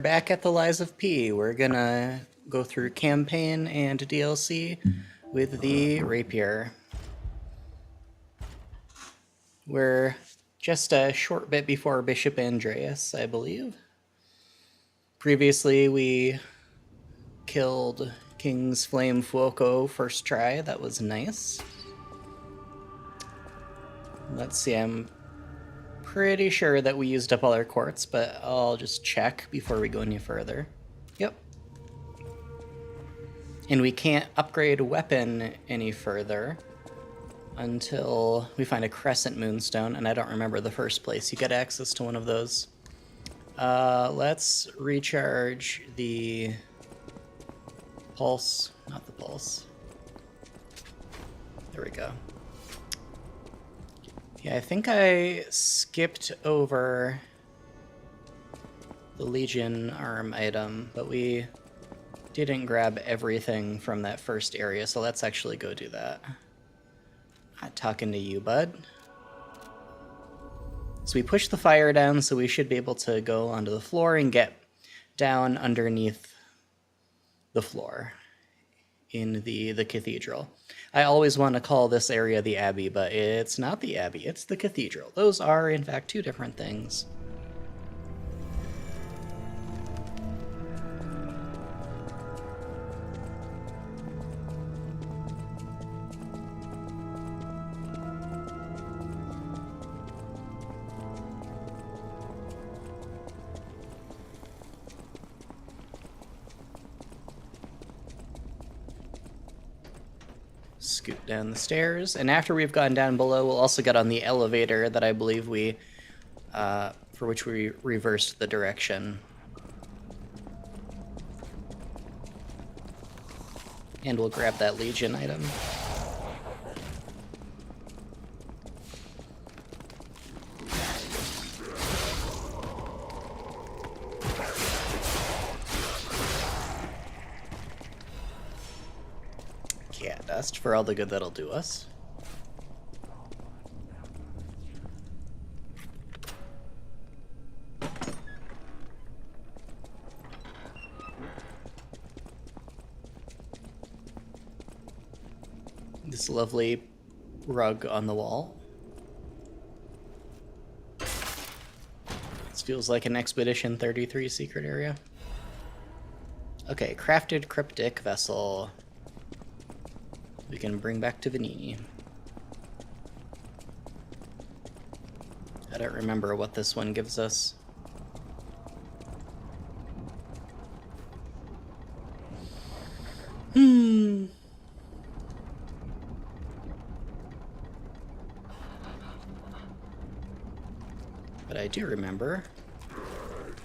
Back at the Lies of P, we're gonna go through campaign and DLC with the Rapier. We're just a short bit before Bishop Andreas, I believe. Previously, we killed King's Flame Fuoco first try. That was nice. Let's see, I'm pretty sure that we used up all our quartz, but I'll just check before we go any further. Yep. And we can't upgrade a weapon any further until we find a Crescent Moonstone, and I don't remember the first place you get access to one of those. Let's recharge the pulse, not the pulse. There we go. Yeah, I think I skipped over the Legion arm item, but we didn't grab everything from that first area, so let's actually go do that. Not talking to you, bud. So we push the fire down, so we should be able to go onto the floor and get down underneath the floor in the cathedral. I always want to call this area the Abbey, but it's not the Abbey, it's the cathedral. Those are, in fact, two different things. Scoot down the stairs, and after we've gone down below, we'll also get on the elevator that I believe we, for which we reversed the direction. And we'll grab that Legion item. Cat dust for all the good that'll do us. This lovely rug on the wall. This feels like an Expedition 33 secret area. Okay, crafted cryptic vessel. We can bring back to Vanini. I don't remember what this one gives us. But I do remember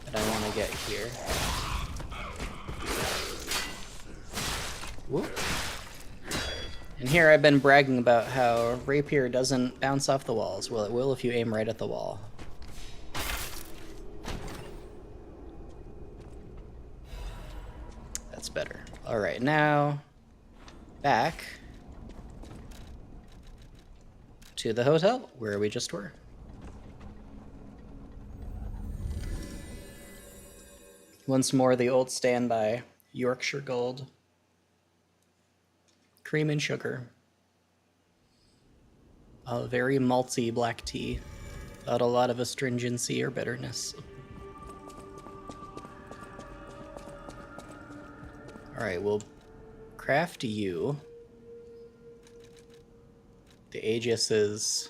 that I want to get here. Whoop. And here I've been bragging about how Rapier doesn't bounce off the walls. Well, it will if you aim right at the wall. That's better. Alright, now back to the hotel where we just were. Once more, the old standby, Yorkshire Gold. Cream and sugar. A very malty black tea, without a lot of astringency or bitterness. Alright, we'll craft you. The Aegis is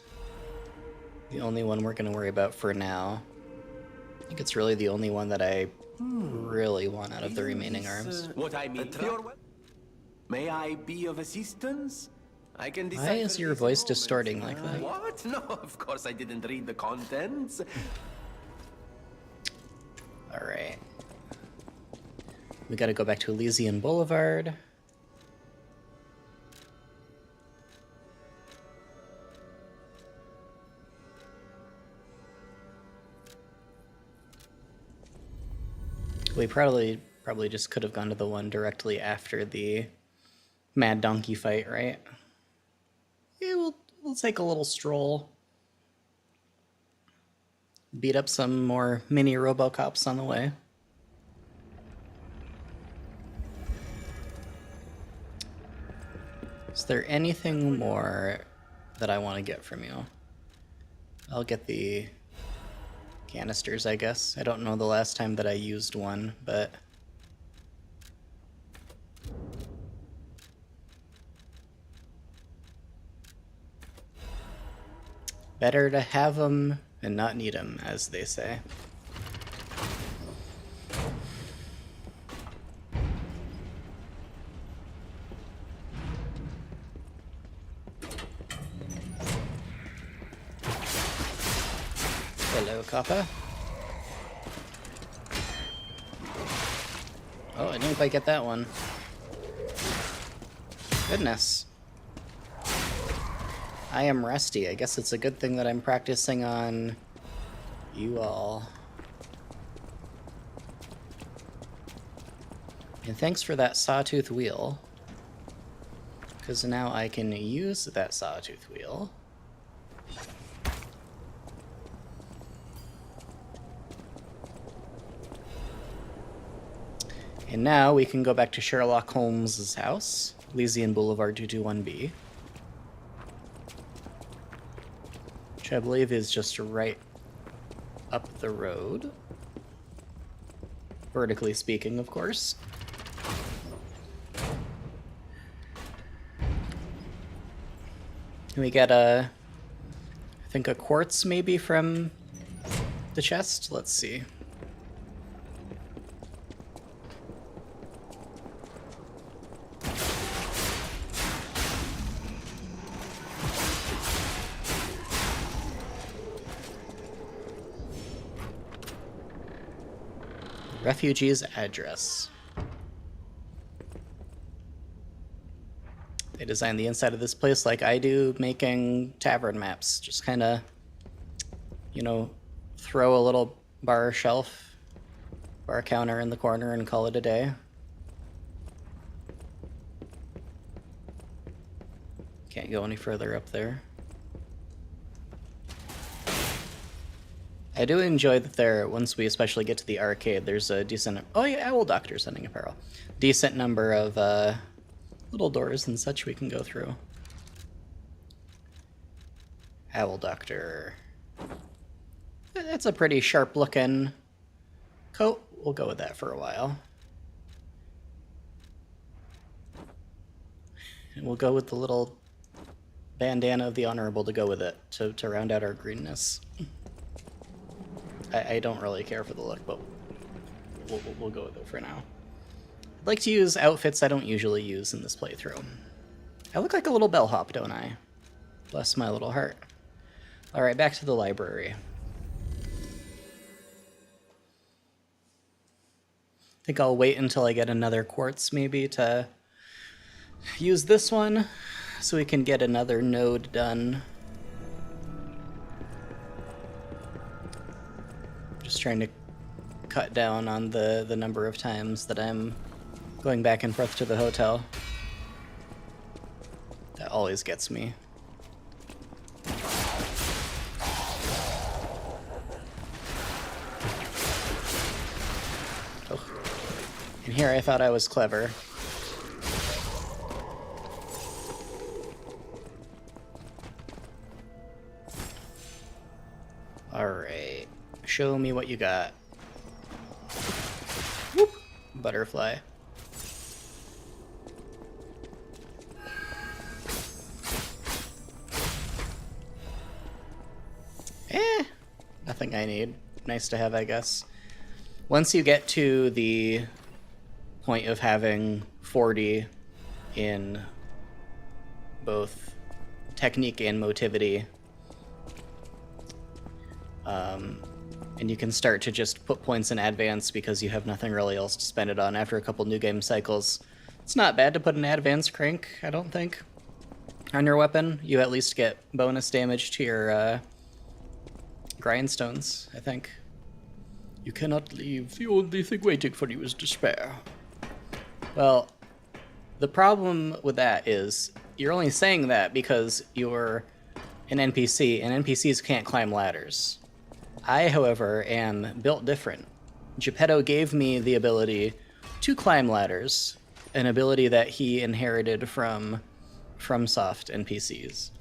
the only one we're going to worry about for now. I think it's really the only one that I really want out of the remaining arms. What I mean, may I be of assistance? I can decide. Why is your voice distorting like that? What? No, of course I didn't read the contents. Alright. We gotta go back to Elysian Boulevard. We probably just could have gone to the one directly after the Mad Donkey fight, right? Yeah, we'll take a little stroll. beat up some more mini Robocops on the way. Is there anything more that I want to get from you? I'll get the canisters, I guess. I don't know the last time that I used one, but... better to have them and not need them, as they say. Hello, Kappa. Oh, I didn't quite get that one. Goodness. I am rusty. I guess it's a good thing that I'm practicing on you all. And thanks for that sawtooth wheel. Because now I can use that sawtooth wheel. And now we can go back to Sherlock Holmes's house, Elysian Boulevard 221B. Which I believe is just right up the road. Vertically speaking, of course. And we get I think a quartz maybe from the chest? Let's see. Refugee's address. They designed the inside of this place like I do making tavern maps. Just kind of, you know, throw a little bar shelf, bar counter in the corner and call it a day. Can't go any further up there. I do enjoy that there, once we especially get to the arcade, there's a decent... oh yeah, Owl Doctor sending apparel. Decent number of little doors and such we can go through. Owl Doctor. That's a pretty sharp looking coat. We'll go with that for a while. And we'll go with the little bandana of the Honorable to go with it, to round out our greenness. I don't really care for the look, but we'll go with it for now. I'd like to use outfits I don't usually use in this playthrough. I look like a little bellhop, don't I? Bless my little heart. Alright, back to the library. I think I'll wait until I get another quartz, maybe, to use this one, so we can get another node done. Just trying to cut down on the number of times that I'm going back and forth to the hotel. That always gets me. Oh. And here I thought I was clever. Alright. Show me what you got. Whoop! Butterfly. Nothing I need. Nice to have, I guess. Once you get to the point of having 40 in both technique and motivity, and you can start to just put points in advance because you have nothing really else to spend it on after a couple new game cycles. It's not bad to put an advance crank, I don't think. On your weapon, you at least get bonus damage to your grindstones, I think. You cannot leave. The only thing waiting for you is despair. Well, the problem with that is you're only saying that because you're an NPC, and NPCs can't climb ladders. I, however, am built different. Geppetto gave me the ability to climb ladders, an ability that he inherited from FromSoft NPCs,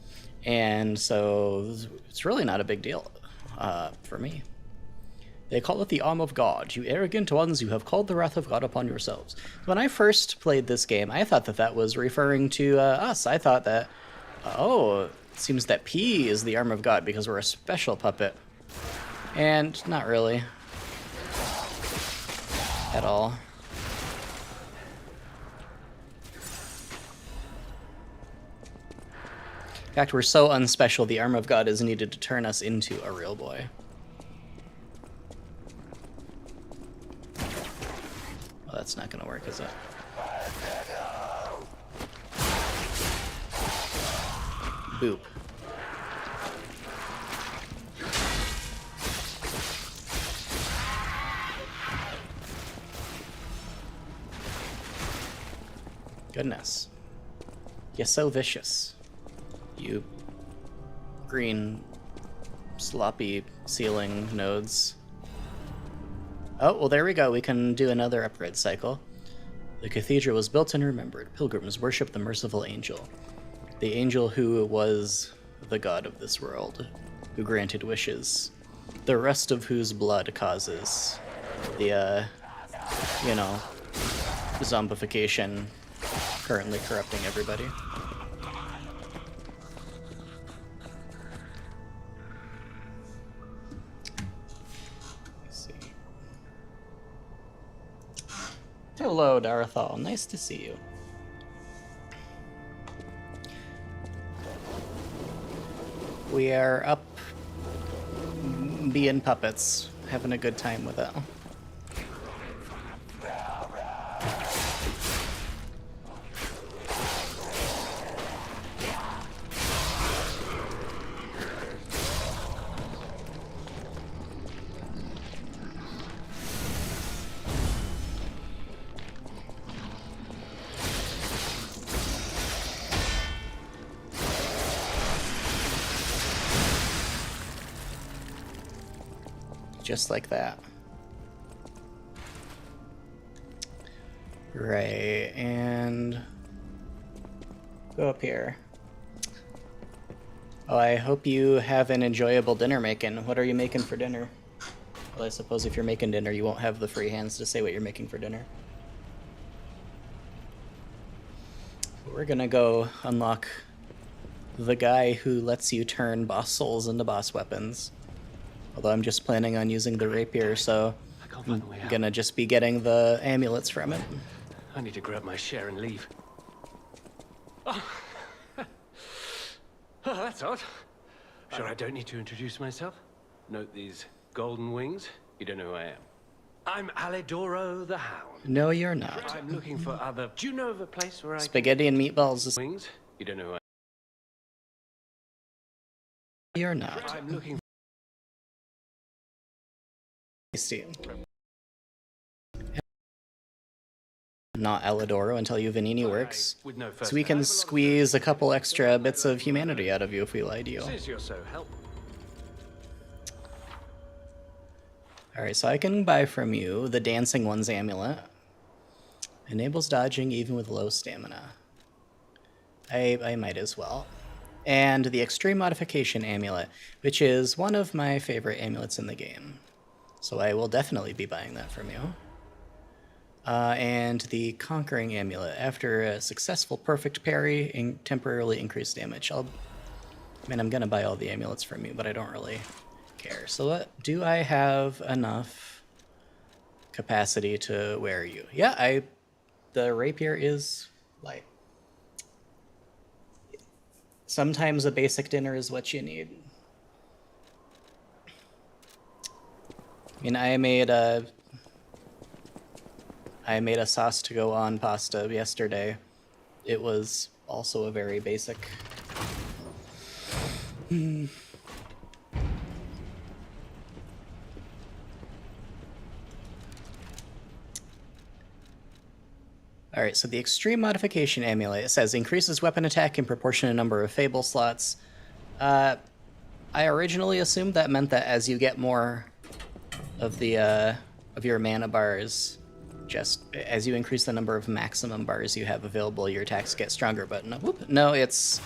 and so it's really not a big deal for me. They call it the arm of God. You arrogant ones, you have called the wrath of God upon yourselves. When I first played this game, I thought that that was referring to us. I thought that, oh, it seems that P is the arm of God because we're a special puppet. And not really. At all. In fact, we're so unspecial, the arm of God is needed to turn us into a real boy. Well, that's not gonna work, is it? Boop. Goodness. You're so vicious. You green sloppy ceiling nodes. Oh, well there we go. We can do another upgrade cycle. The cathedral was built and remembered. Pilgrims worship the merciful angel. The angel who was the god of this world, who granted wishes. The rest of whose blood causes the, you know, zombification currently corrupting everybody. Hello, Darathal. Nice to see you. We are up being puppets, having a good time with it. Just like that. Right, and go up here. Oh, I hope you have an enjoyable dinner making. What are you making for dinner? Well, I suppose if you're making dinner, you won't have the free hands to say what you're making for dinner. We're gonna go unlock the guy who lets you turn boss souls into boss weapons. Although I'm just planning on using the Rapier, so I'm gonna just be getting the amulets from it. I need to grab my share and leave. Oh, oh that's odd. Sure, I don't need to introduce myself. Note these golden wings. You don't know who I am. I'm Alidoro the Hound. No, you're not. I'm looking for other... Do you know of a place where I Spaghetti and meatballs is... Wings? You don't know who I am. You're not. I'm looking Tasty. Not Alidoro until you Vanini works. with no So we can squeeze a couple extra bits of humanity out of you if we lie to you. Since you're so helpful. Alright, so I can buy from you the Dancing One's amulet. Enables dodging even with low stamina. I might as well. And the Extreme Modification amulet, which is one of my favorite amulets in the game. So I will definitely be buying that from you. And the Conquering amulet. After a successful perfect parry, temporarily increased damage. I mean, I'm gonna buy all the amulets from you, but I don't really care. So do I have enough capacity to wear you? Yeah, the Rapier is light. Sometimes a basic dinner is what you need. I mean, I made a sauce to go on pasta yesterday. It was also a very basic. Alright, so the Extreme Modification Amulet, it says increases weapon attack in proportionate number of Fable slots. I originally assumed that meant that as you get more of the of your mana bars, just as you increase the number of maximum bars you have available, your attacks get stronger. But no, whoop, no, it's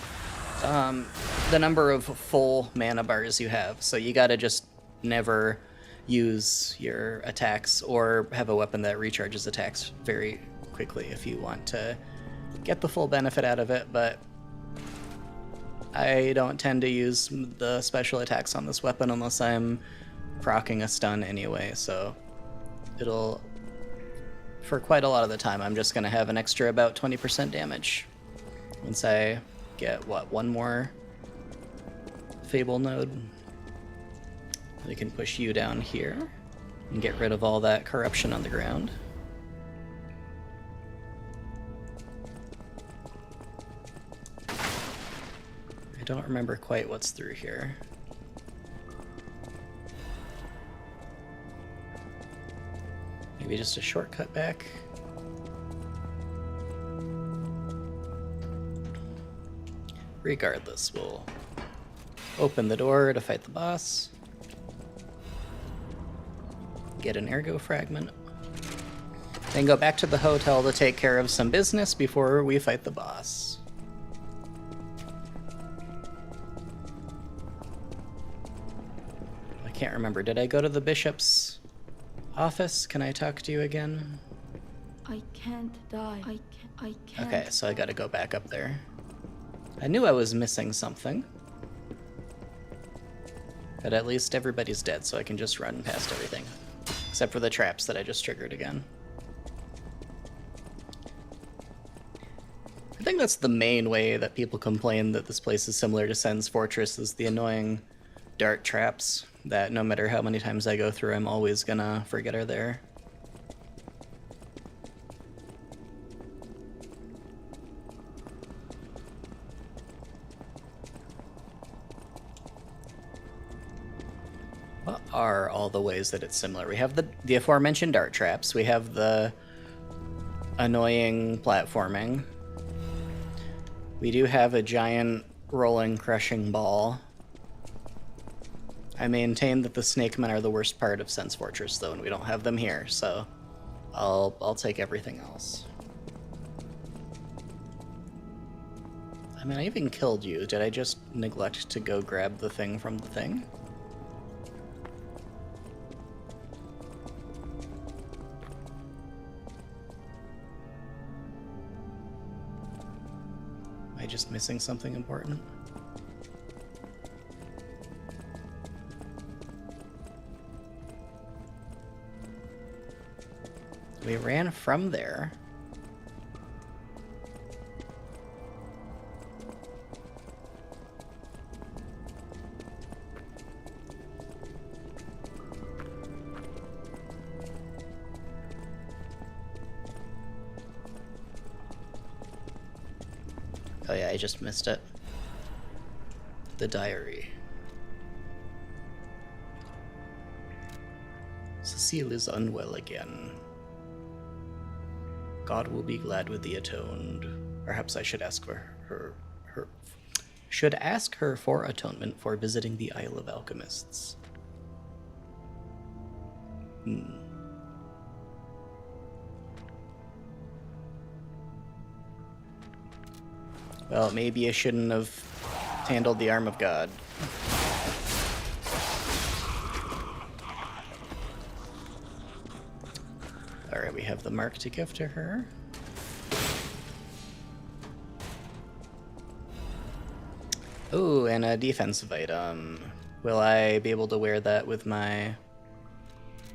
the number of full mana bars you have. So you gotta just never use your attacks or have a weapon that recharges attacks very quickly if you want to get the full benefit out of it. But I don't tend to use the special attacks on this weapon unless I'm proccing a stun anyway, so it'll, for quite a lot of the time, I'm just going to have an extra about 20% damage once I get, what, one more Fable node. We can push you down here and get rid of all that corruption on the ground. I don't remember quite what's through here. Maybe just a shortcut back. Regardless, we'll open the door to fight the boss. Get an ergo fragment. Then go back to the hotel to take care of some business before we fight the boss. I can't remember. Did I go to the bishop's office? Can I talk to you again? I can't die. I can't. Okay, so I gotta go back up there. I knew I was missing something. But at least everybody's dead, so I can just run past everything. Except for the traps that I just triggered again. I think that's the main way that people complain that this place is similar to Sen's Fortress, is the annoying dart traps that no matter how many times I go through, I'm always gonna forget are there. What are all the ways that it's similar? We have the aforementioned dart traps, we have the annoying platforming. We do have a giant rolling crushing ball. I maintain that the snake men are the worst part of Sen's Fortress though, and we don't have them here, so I'll take everything else. I mean, I even killed you. Did I just neglect to go grab the thing from the thing? Am I just missing something important? We ran from there. Oh yeah, I just missed it. The diary. Cecile is unwell again. God will be glad with the atoned. Perhaps I should ask for should ask her for atonement for visiting the Isle of Alchemists. Well, maybe I shouldn't have handled the Arm of God. Alright, we have the mark to give to her. Ooh, and a defensive item. Will I be able to wear that with my...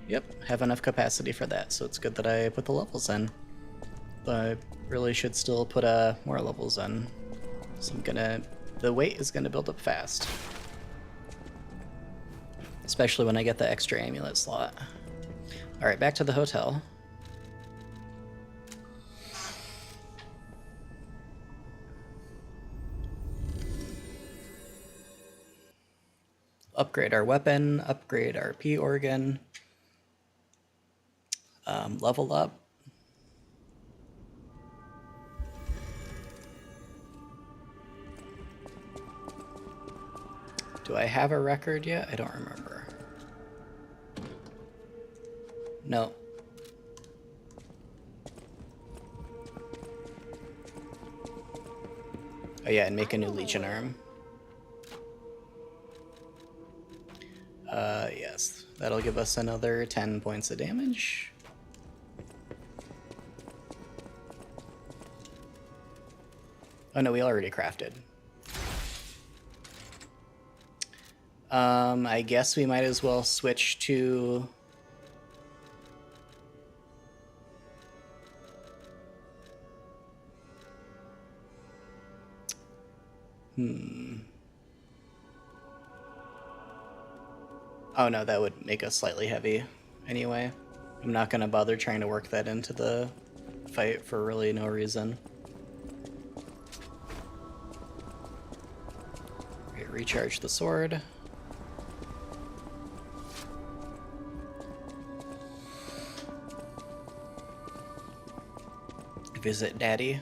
Yep, have enough capacity for that, so it's good that I put the levels in. I really should still put more levels in. So the weight is gonna build up fast. Especially when I get the extra amulet slot. Alright, back to the hotel. Upgrade our weapon, upgrade our P organ, level up. Do I have a record yet? I don't remember. No. Oh yeah, and make a new Legion arm. Yes, that'll give us another 10 points of damage. Oh no, we already crafted. I guess we might as well switch to... Oh no, that would make us slightly heavy anyway. I'm not gonna bother trying to work that into the fight for really no reason. Okay, recharge the sword. Visit Daddy.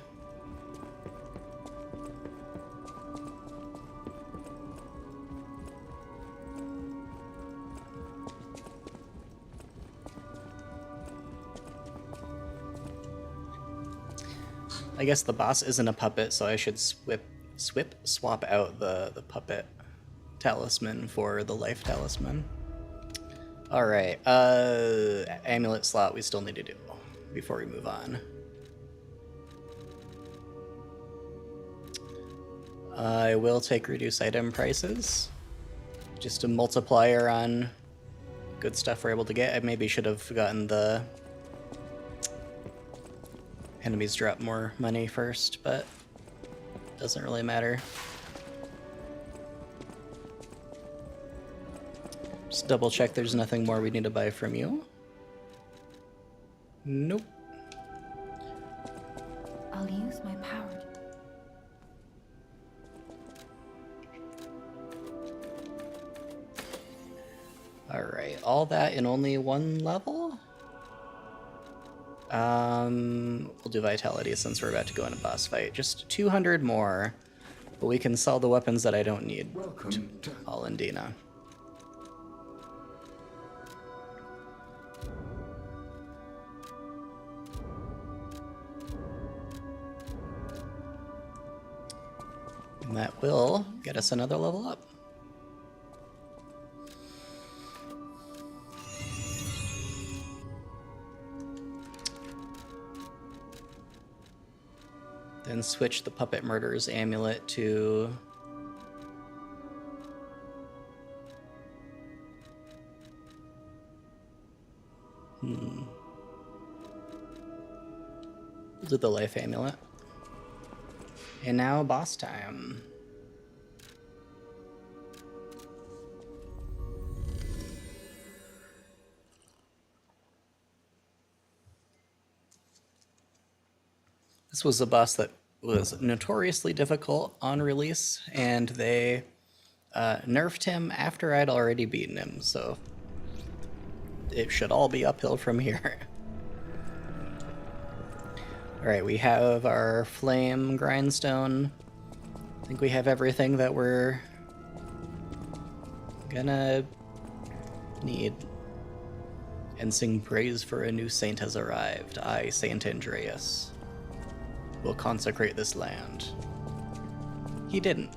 I guess the boss isn't a puppet, so I should swap out the puppet talisman for the life talisman. Alright, amulet slot we still need to do before we move on. I will take reduce item prices. Just a multiplier on good stuff we're able to get. I maybe should have gotten the enemies drop more money first, but doesn't really matter. Just double check there's nothing more we need to buy from you. Nope. I'll use my power. Alright, all that in only one level? We'll do Vitality since we're about to go in a boss fight. Just 200 more, but we can sell the weapons that I don't need to Alendina. And that will get us another level up. Then switch the Puppet Murderer's Amulet to... We'll do the Life Amulet. And now boss time. This was a boss that was notoriously difficult on release, and they nerfed him after I'd already beaten him, so it should all be uphill from here. Alright, we have our flame grindstone. I think we have everything that we're gonna need. And sing praise for a new saint has arrived. I, Saint Andreas, will consecrate this land. He didn't.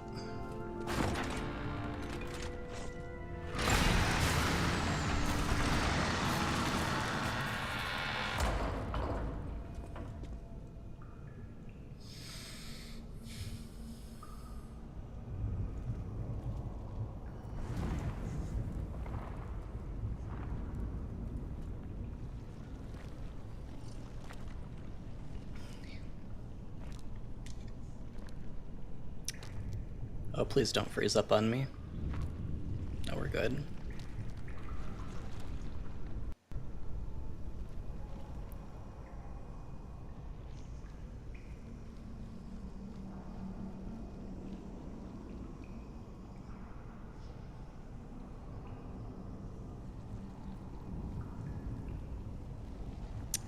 Oh, please don't freeze up on me. No, we're good.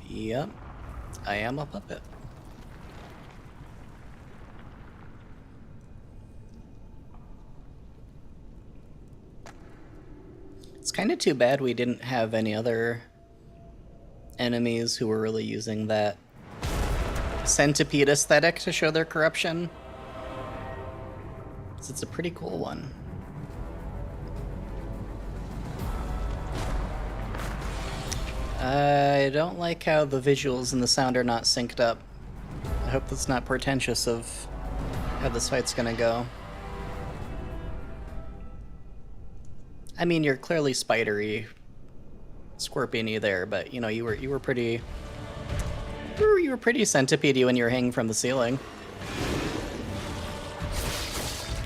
Yep, I am a puppet. It's kind of too bad we didn't have any other enemies who were really using that centipede aesthetic to show their corruption. 'cause it's a pretty cool one. I don't like how the visuals and the sound are not synced up. I hope that's not portentous of how this fight's gonna go. I mean, you're clearly spidery, scorpion-y there, but you know, you were pretty centipede-y when you were hanging from the ceiling.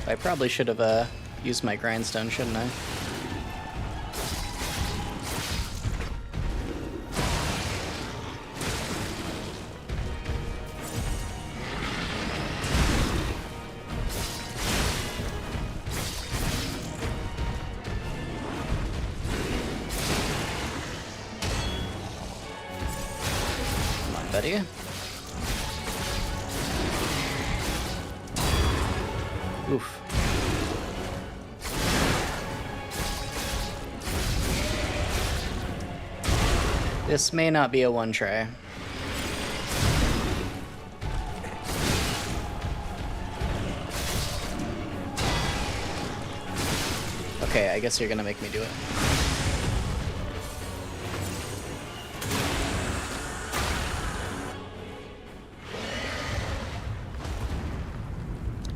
I probably should have used my grindstone, shouldn't I? Buddy. Oof. This may not be a one try. Okay, I guess you're gonna make me do it.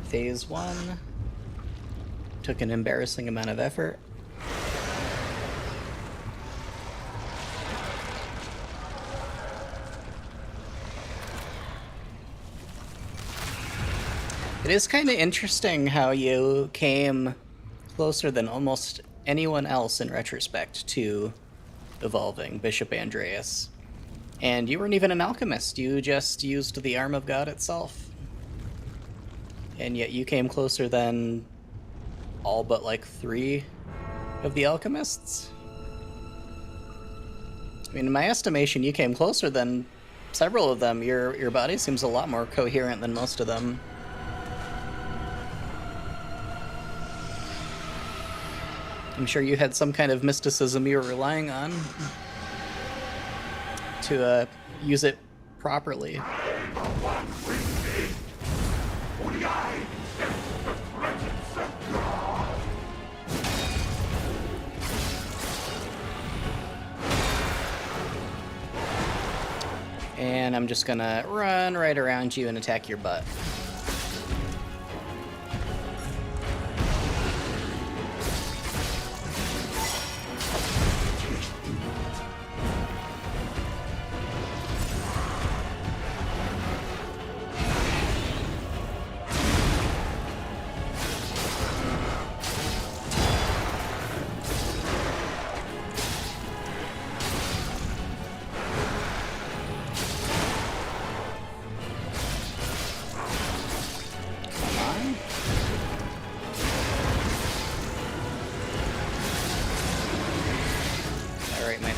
Phase 1 took an embarrassing amount of effort. It is kind of interesting how you came closer than almost anyone else in retrospect to evolving Bishop Andreas. And you weren't even an alchemist, you just used the arm of God itself. And yet you came closer than all but like 3 of the alchemists. I mean, in my estimation, you came closer than several of them. Your body seems a lot more coherent than most of them. I'm sure you had some kind of mysticism you were relying on to use it properly. And I'm just gonna run right around you and attack your butt.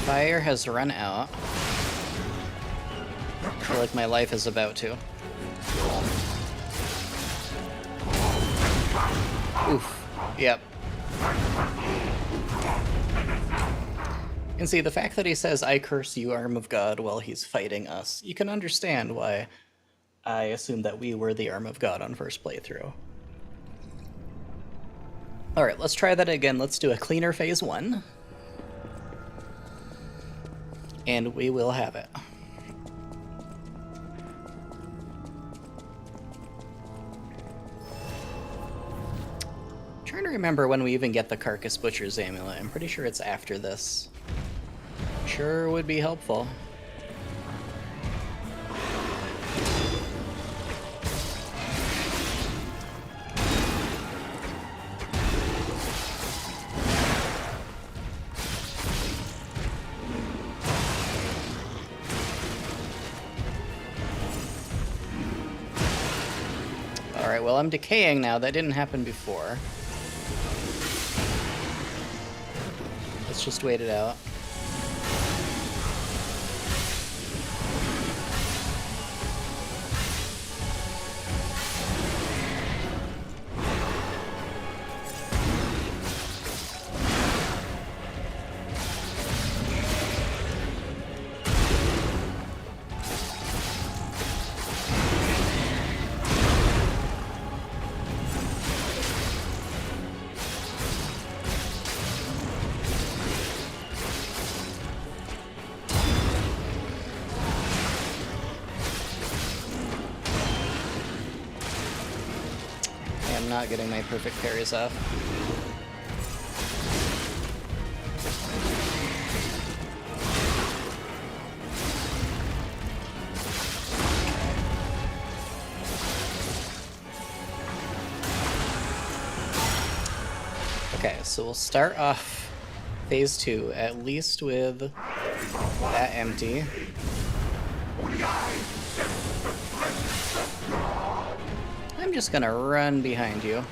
Fire has run out. I feel like my life is about to. Oof. Yep. And see, the fact that he says, "I curse you, arm of God," while he's fighting us, you can understand why I assumed that we were the arm of God on first playthrough. Alright, let's try that again. Let's do a cleaner phase 1. And we will have it. I'm trying to remember when we even get the Carcass Butcher's Amulet. I'm pretty sure it's after this. Sure would be helpful. Alright, well, I'm decaying now. That didn't happen before. Let's just wait it out. I'm not getting my perfect parries off. Okay, so we'll start off phase 2, at least with that empty. I'm just gonna run behind you.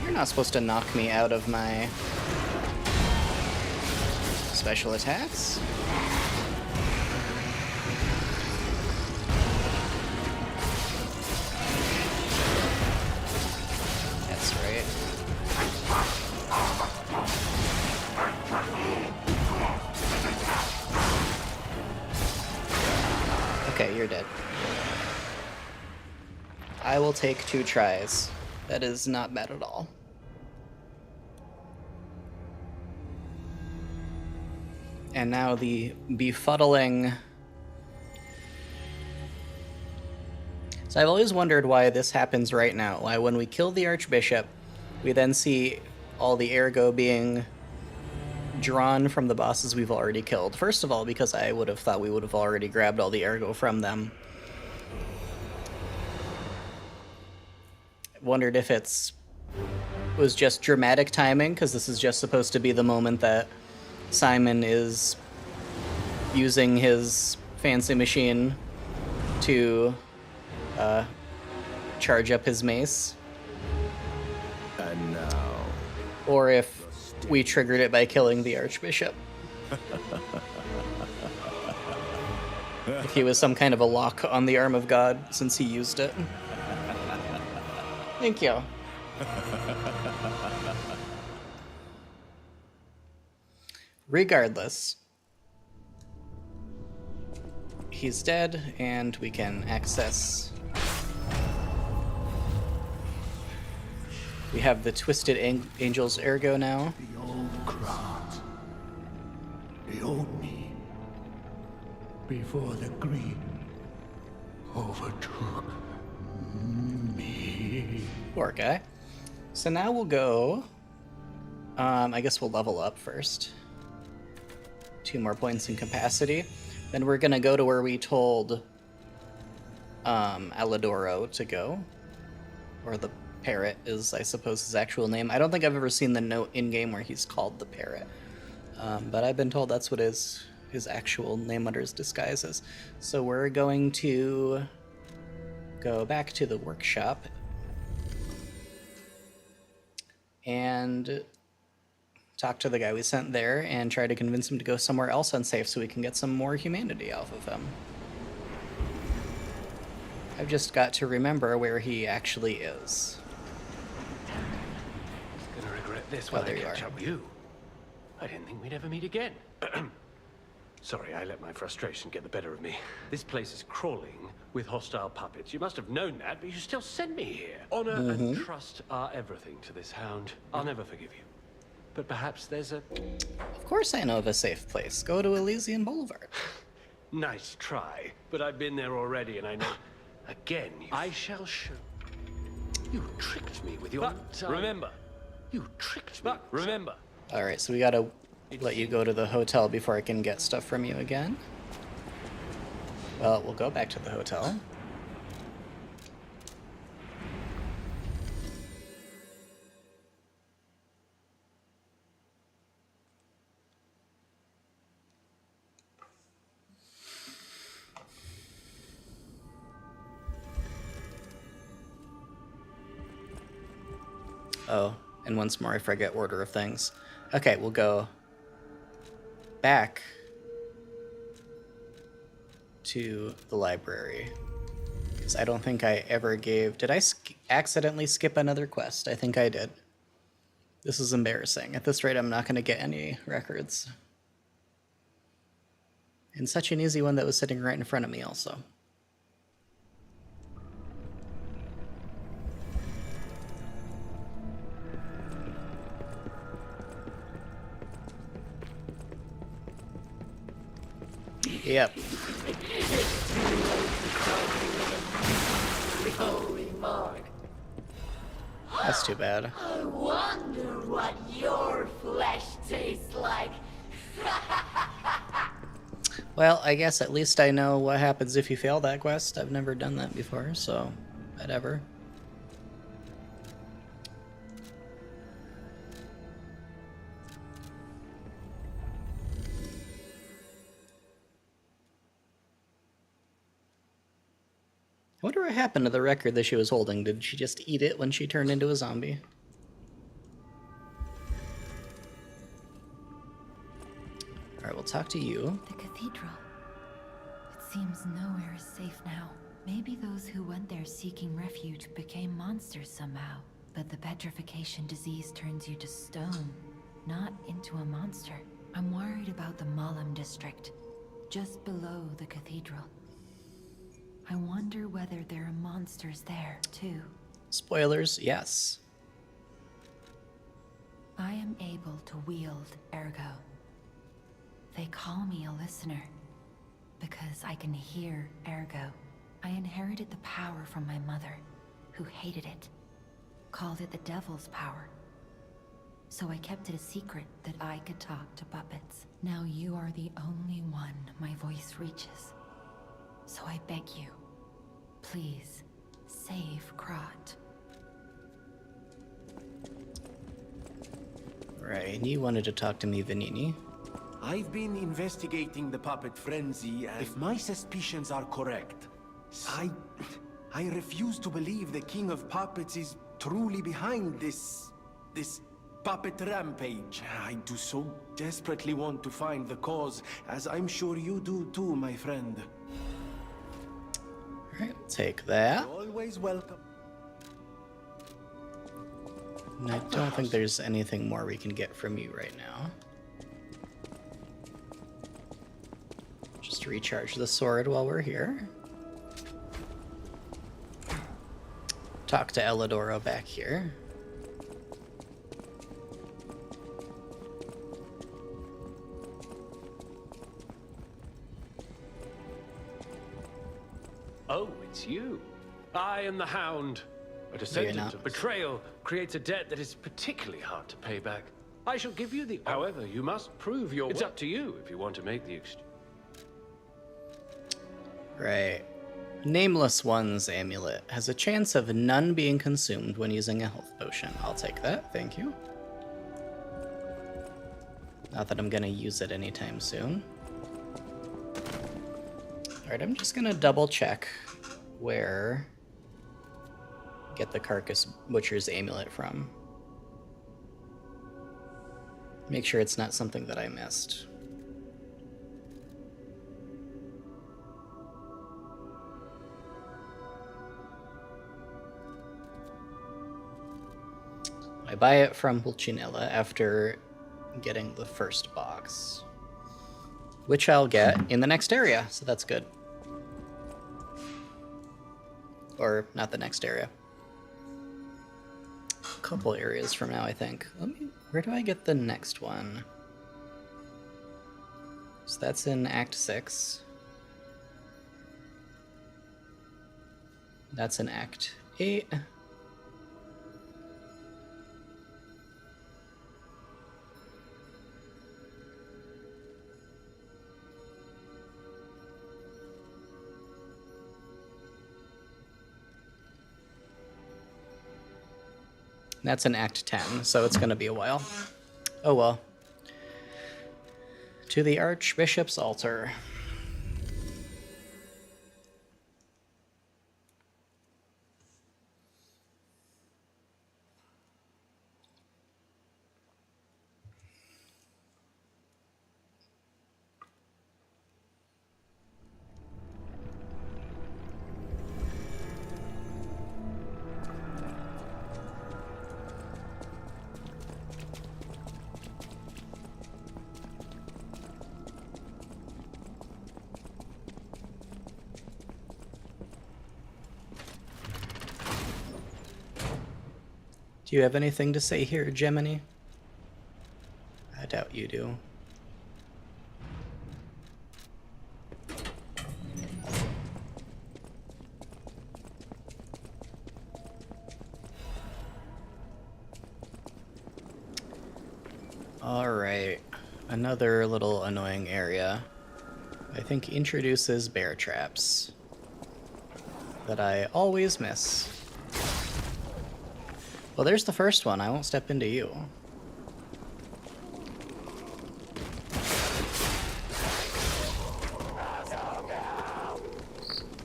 You're not supposed to knock me out of my special attacks. That's right. Okay, you're dead. I will take 2 tries. That is not bad at all. And now the befuddling... So I've always wondered why this happens right now. Why when we kill the Archbishop, we then see all the ergo being drawn from the bosses we've already killed. First of all, because I would have thought we would have already grabbed all the ergo from them. Wondered if was just dramatic timing, because this is just supposed to be the moment that Simon is using his fancy machine to charge up his mace. And now... Or if we triggered it by killing the Archbishop. If he was some kind of a lock on the arm of God since he used it. Thank you. Regardless, he's dead, and we can access... We have the Twisted Angel's Ergo now. The old crowd. They owed me. Before the greed overtook me. Poor guy. So now we'll go... I guess we'll level up first. 2 more points in capacity. Then we're gonna go to where we told Alidoro to go. Or the Parrot is, I suppose, his actual name. I don't think I've ever seen the note in-game where he's called the Parrot. But I've been told that's what his actual name under his disguise is. So we're going to go back to the workshop and talk to the guy we sent there and try to convince him to go somewhere else unsafe so we can get some more humanity off of him. I've just got to remember where he actually is. Gonna regret this when there I you catch are. up with you. I didn't think we'd ever meet again. Sorry, I let my frustration get the better of me. This place is crawling with hostile puppets. You must have known that, but you still sent me here. Honor and trust are everything to this hound. I'll never forgive you. But perhaps there's a... Of course I know of a safe place. Go to Elysian Boulevard. Nice try, but I've been there already, and I know... Again, I shall show... You tricked me with your... But remember, you tricked me. But remember... Alright, so we gotta let you go to the hotel before I can get stuff from you again. Well, we'll go back to the hotel. Oh, and once more I forget order of things. Okay, we'll go back to the library. Because I don't think I ever gave... Did I accidentally skip another quest? I think I did. This is embarrassing. At this rate, I'm not going to get any records. And such an easy one that was sitting right in front of me also. Yep. That's too bad. I wonder what your flesh tastes like. Well, I guess at least I know what happens if you fail that quest. I've never done that before, so whatever. I wonder what happened to the record that she was holding. Did she just eat it when she turned into a zombie? Alright, we'll talk to you. The cathedral. It seems nowhere is safe now. Maybe those who went there seeking refuge became monsters somehow. But the petrification disease turns you to stone, not into a monster. I'm worried about the Malam district, just below the cathedral. I wonder whether there are monsters there, too. Spoilers, yes. I am able to wield Ergo. They call me a listener, because I can hear Ergo. I inherited the power from my mother, who hated it, called it the devil's power. So I kept it a secret that I could talk to puppets. Now you are the only one my voice reaches. So I beg you, please, save Krat. Right, and you wanted to talk to me, Vanini. I've been investigating the puppet frenzy, and if my suspicions are correct, I refuse to believe the King of Puppets is truly behind this puppet rampage. I do so desperately want to find the cause, as I'm sure you do too, my friend. Alright, take that. Always welcome. And I don't think there's anything more we can get from you right now. Just recharge the sword while we're here. Talk to Elidoro back here. Oh, it's you. I am the Hound. A descendant not. of betrayal creates a debt that is particularly hard to pay back. I shall give you the... However, you must prove your... It's up to you if you want to make the exchange. Right. Nameless One's amulet has a chance of none being consumed when using a health potion. I'll take that, thank you. Not that I'm gonna use it anytime soon. Alright, I'm just gonna double check where get the Carcass Butcher's amulet from. Make sure it's not something that I missed. I buy it from Pulcinella after getting the first box, which I'll get in the next area, so that's good. Or not the next area. A couple areas from now, I think. Where do I get the next one? So that's in Act 6. That's in Act 8. That's in Act 10, so it's going to be a while. Oh well. To the Archbishop's altar. Do you have anything to say here, Gemini? I doubt you do. Alright, another little annoying area. I think introduces bear traps that I always miss. Well, there's the first one. I won't step into you.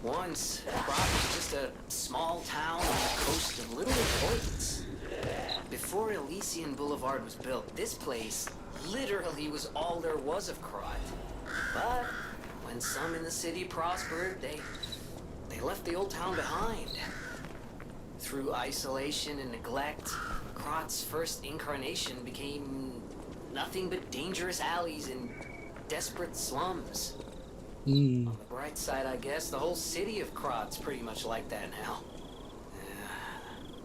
Once, Brock was just a small town on the coast of little importance. Before Elysian Boulevard was built, this place literally was all there was of Krot. But when some in the city prospered, they left the old town behind. Through isolation and neglect, Krot's first incarnation became nothing but dangerous alleys and desperate slums. On the bright side, I guess, the whole city of Krot's pretty much like that now.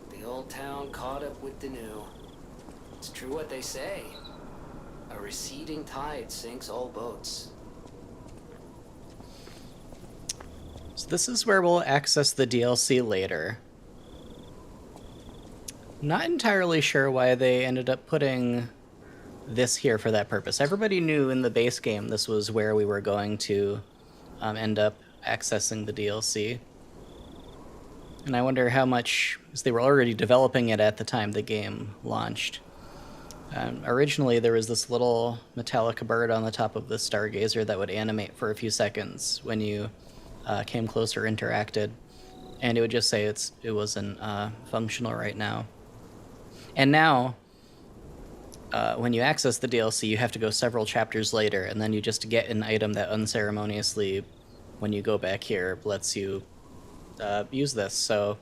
The old town caught up with the new. It's true what they say. A receding tide sinks all boats. So this is where we'll access the DLC later. Not entirely sure why they ended up putting this here for that purpose. Everybody knew in the base game this was where we were going to end up accessing the DLC. And I wonder how much, because they were already developing it at the time the game launched. Originally there was this little metallic bird on the top of the Stargazer that would animate for a few seconds when you came close or interacted. And it would just say it wasn't functional right now. And now, when you access the DLC, you have to go several chapters later, and then you just get an item that unceremoniously, when you go back here, lets you use this. So,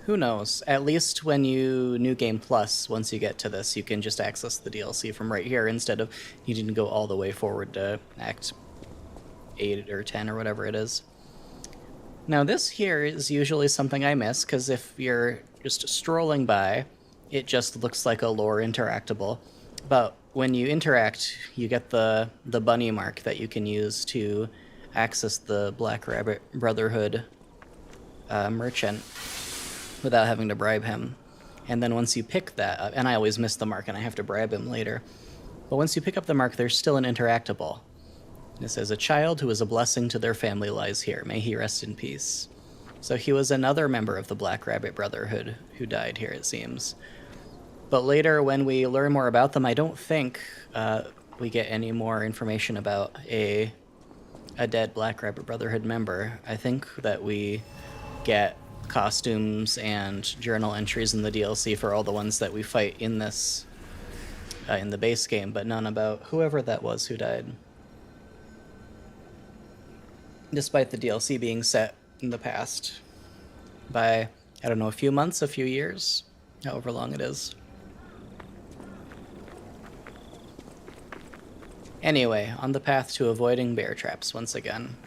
who knows? At least when you New Game Plus, once you get to this, you can just access the DLC from right here instead of needing to go all the way forward to Act 8 or 10 or whatever it is. Now, this here is usually something I miss, because if you're just strolling by, it just looks like a lore interactable. But when you interact, you get the bunny mark that you can use to access the Black Rabbit Brotherhood merchant without having to bribe him. And then once you pick that up, and I always miss the mark and I have to bribe him later, but once you pick up the mark, there's still an interactable. It says, "A child who is a blessing to their family lies here. May he rest in peace." So he was another member of the Black Rabbit Brotherhood who died here, it seems. But later, when we learn more about them, I don't think we get any more information about a dead Black Rabbit Brotherhood member. I think that we get costumes and journal entries in the DLC for all the ones that we fight in this, in the base game, but none about whoever that was who died. Despite the DLC being set in the past by, I don't know, a few months, a few years, however long it is. Anyway, on the path to avoiding bear traps once again.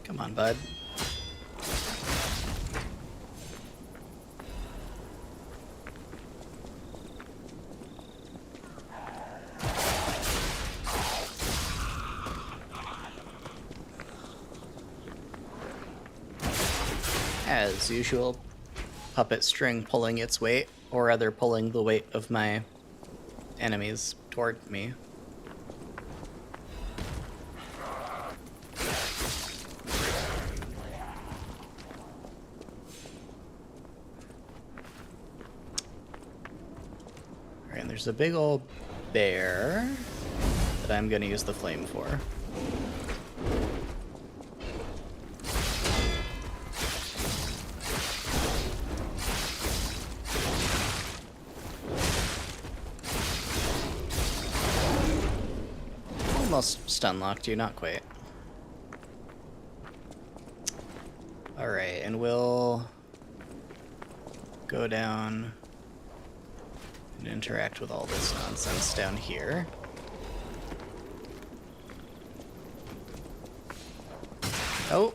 Come on, bud. As usual, puppet string pulling its weight, or rather pulling the weight of my enemies toward me. Alright, and there's a big old bear that I'm gonna use the flame for. Almost stun locked you, not quite. Alright, and we'll go down and interact with all this nonsense down here. Oh,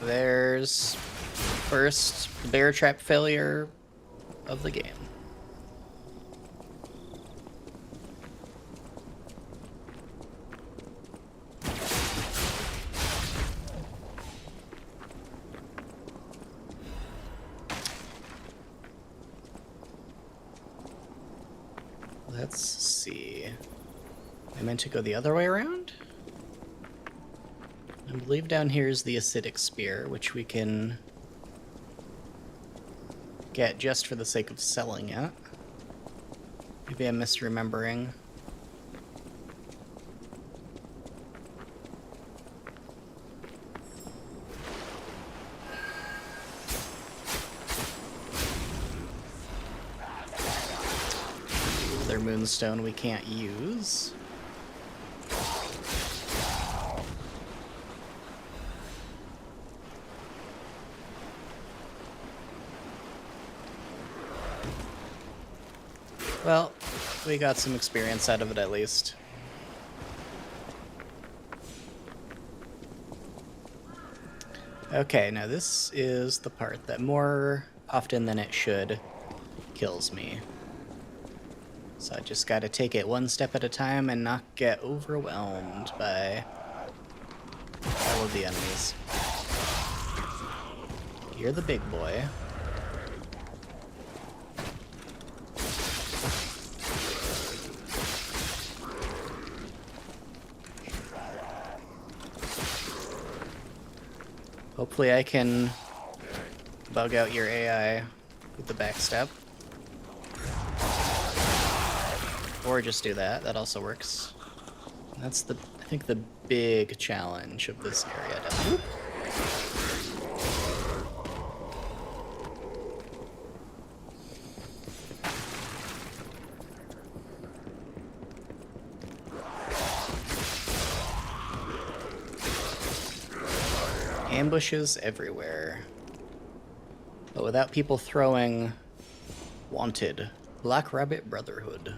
there's first bear trap failure of the game. Let's see. I meant to go the other way around? I believe down here is the acidic spear, which we can get just for the sake of selling it. Maybe I'm misremembering. Other moonstone we can't use. Well, we got some experience out of it at least. Okay, now this is the part that more often than it should kills me. So I just gotta take it one step at a time and not get overwhelmed by all of the enemies. You're the big boy. Hopefully I can bug out your AI with the backstep. Or just do that, that also works. That's the, I think, the big challenge of this area. Whoop. Ambushes everywhere. But without people throwing wanted. Black Rabbit Brotherhood.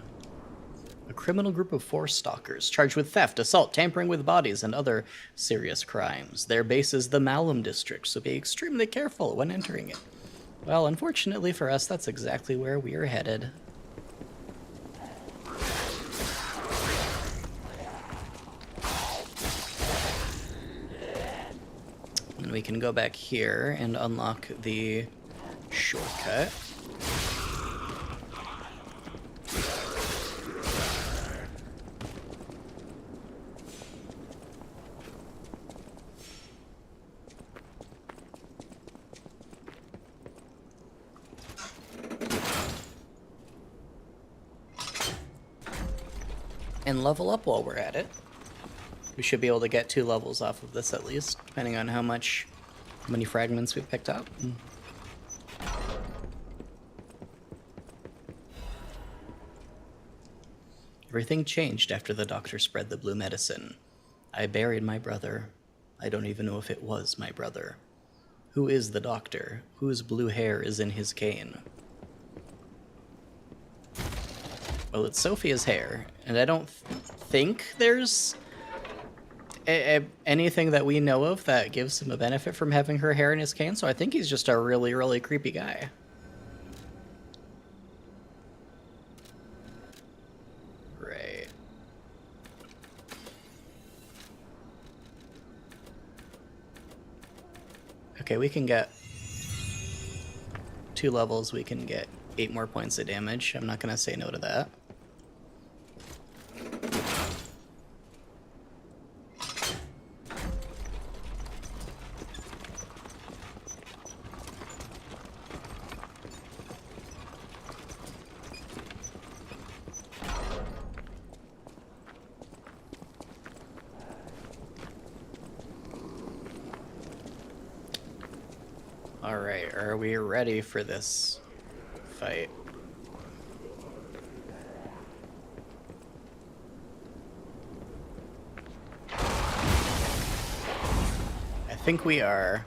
A criminal group of 4 stalkers charged with theft, assault, tampering with bodies, and other serious crimes. Their base is the Malum district, so be extremely careful when entering it. Well, unfortunately for us, that's exactly where we are headed. And we can go back here and unlock the shortcut. And level up while we're at it. We should be able to get 2 levels off of this at least, depending on how many fragments we've picked up. Everything changed after the doctor spread the blue medicine. I buried my brother. I don't even know if it was my brother. Who is the doctor? Whose blue hair is in his cane? Well, it's Sophia's hair, and I don't think there's anything that we know of that gives him a benefit from having her hair in his cane, so I think he's just a really, really creepy guy. Right. Okay, we can get 2 levels, we can get 8 more points of damage. I'm not gonna say no to that. Alright, are we ready for this fight? I think we are.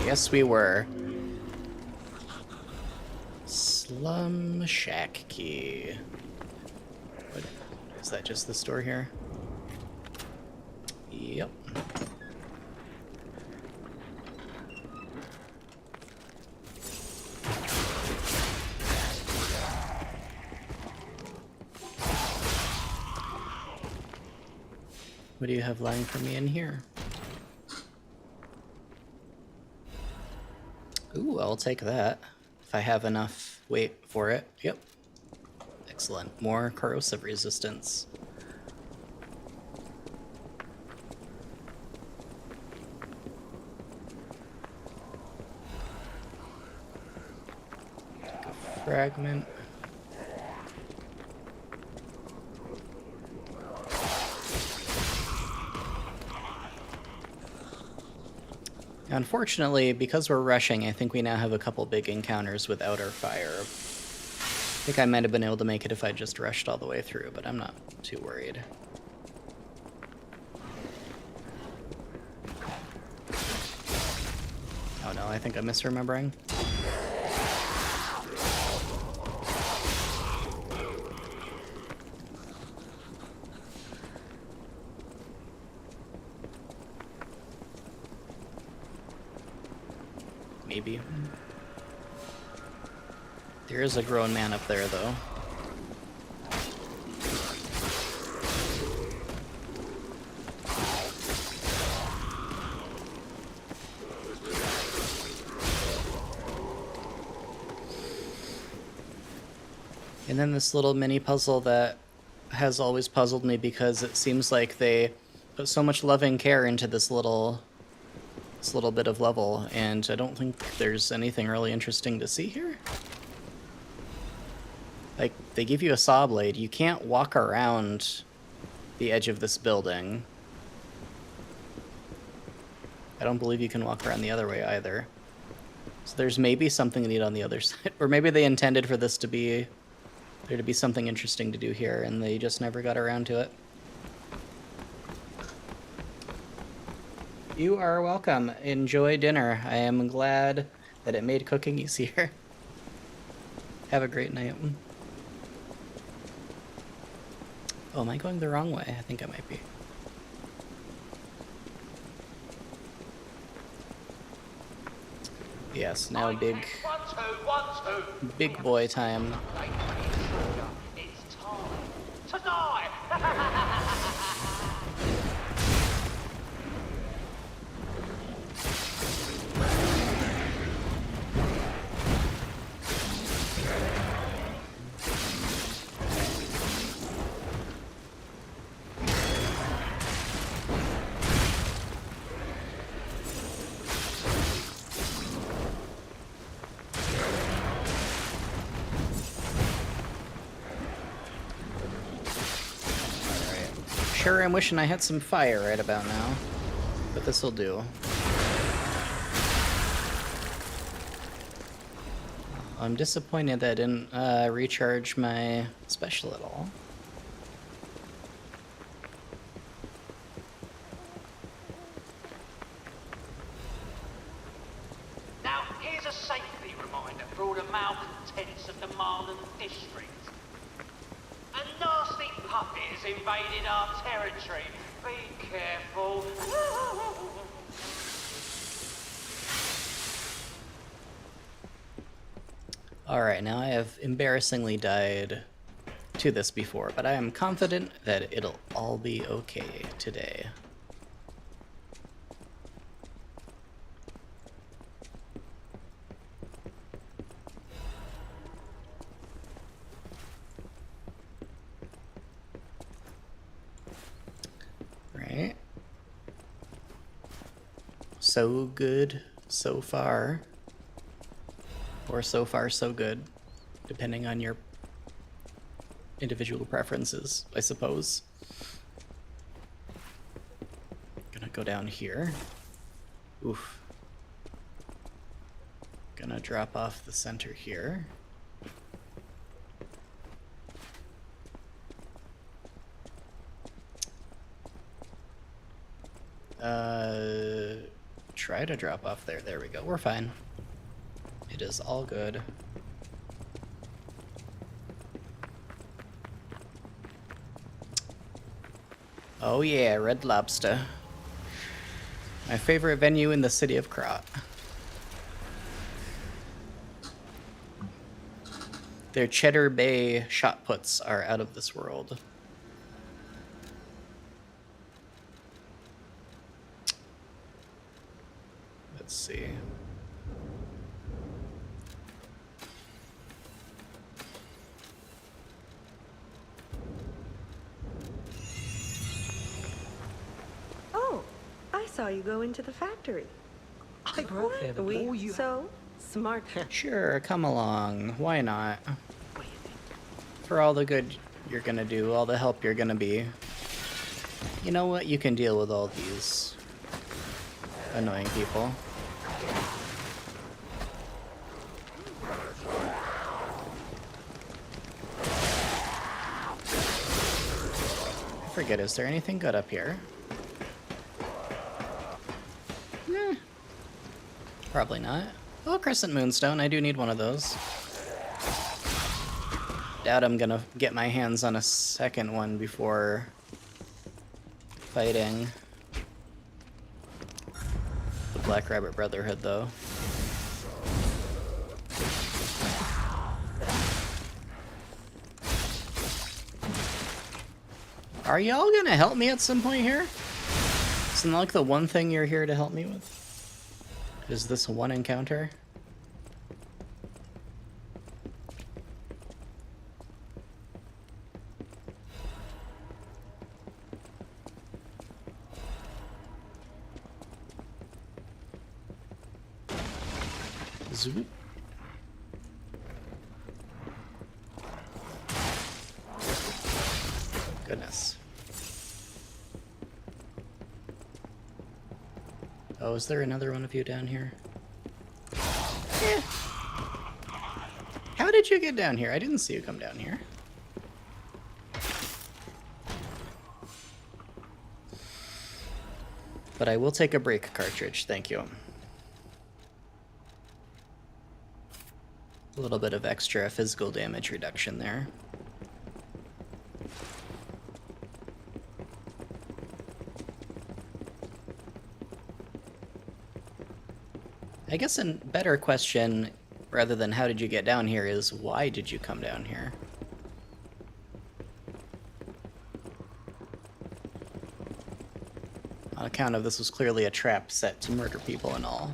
Yes, we were. Slum Shack key. What, is that just the store here? Yep. What do you have lying for me in here? Ooh, I'll take that. If I have enough weight for it. Yep. Excellent. More corrosive resistance. Take a fragment. Unfortunately, because we're rushing, I think we now have a couple big encounters without our fire. I think I might have been able to make it if I just rushed all the way through, but I'm not too worried. Oh no, I think I'm misremembering. Maybe. There is a grown man up there, though. And then this little mini puzzle that has always puzzled me because it seems like they put so much loving care into this little bit of level, and I don't think there's anything really interesting to see here. Like, they give you a saw blade. You can't walk around the edge of this building. I don't believe you can walk around the other way either. So there's maybe something neat on the other side. Or maybe they intended for this to be... there to be something interesting to do here, and they just never got around to it. You are welcome. Enjoy dinner. I am glad that it made cooking easier. Have a great night. Oh, am I going the wrong way? I think I might be. Yes, now big boy time. It's time to die. Sure, I'm wishing I had some fire right about now, but this'll do. I'm disappointed that I didn't recharge my special at all. Now, here's a safety reminder for all the malcontents of the Marlon district. A nasty puppet has invaded our territory. Be careful. Alright, now I have embarrassingly died to this before, but I am confident that it'll all be okay today. Right. So good so far. Or so far so good, depending on your individual preferences, I suppose. Gonna go down here. Oof. Gonna drop off the center here. Try to drop off there. There we go. We're fine. It is all good. Oh yeah, Red Lobster. My favorite venue in the city of Krat. Their Cheddar Bay shot puts are out of this world. see. Oh, I saw you go into the factory. I brought there before you. So smart. Sure, come along. Why not? For all the good you're gonna do, all the help you're gonna be. You know what? You can deal with all these annoying people. I forget, is there anything good up here? Probably not. Oh, Crescent Moonstone. I do need one of those. Doubt I'm gonna get my hands on a second one before fighting the Black Rabbit Brotherhood, though. Are y'all gonna help me at some point here? Isn't that like the one thing you're here to help me with? Is this one encounter? Zoop. Goodness. Oh, is there another one of you down here? Eh. How did you get down here? I didn't see you come down here. But I will take a break cartridge, thank you. A little bit of extra physical damage reduction there. I guess a better question, rather than how did you get down here, is why did you come down here? On account of this was clearly a trap set to murder people and all.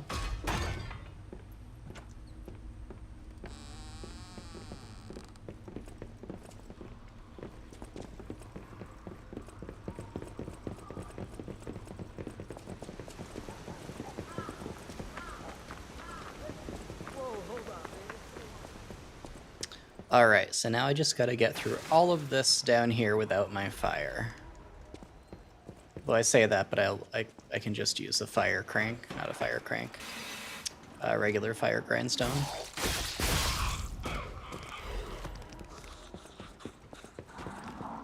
Alright, so now I just gotta get through all of this down here without my fire. Well, I say that, but I can just use a fire crank, not a fire crank. A regular fire grindstone.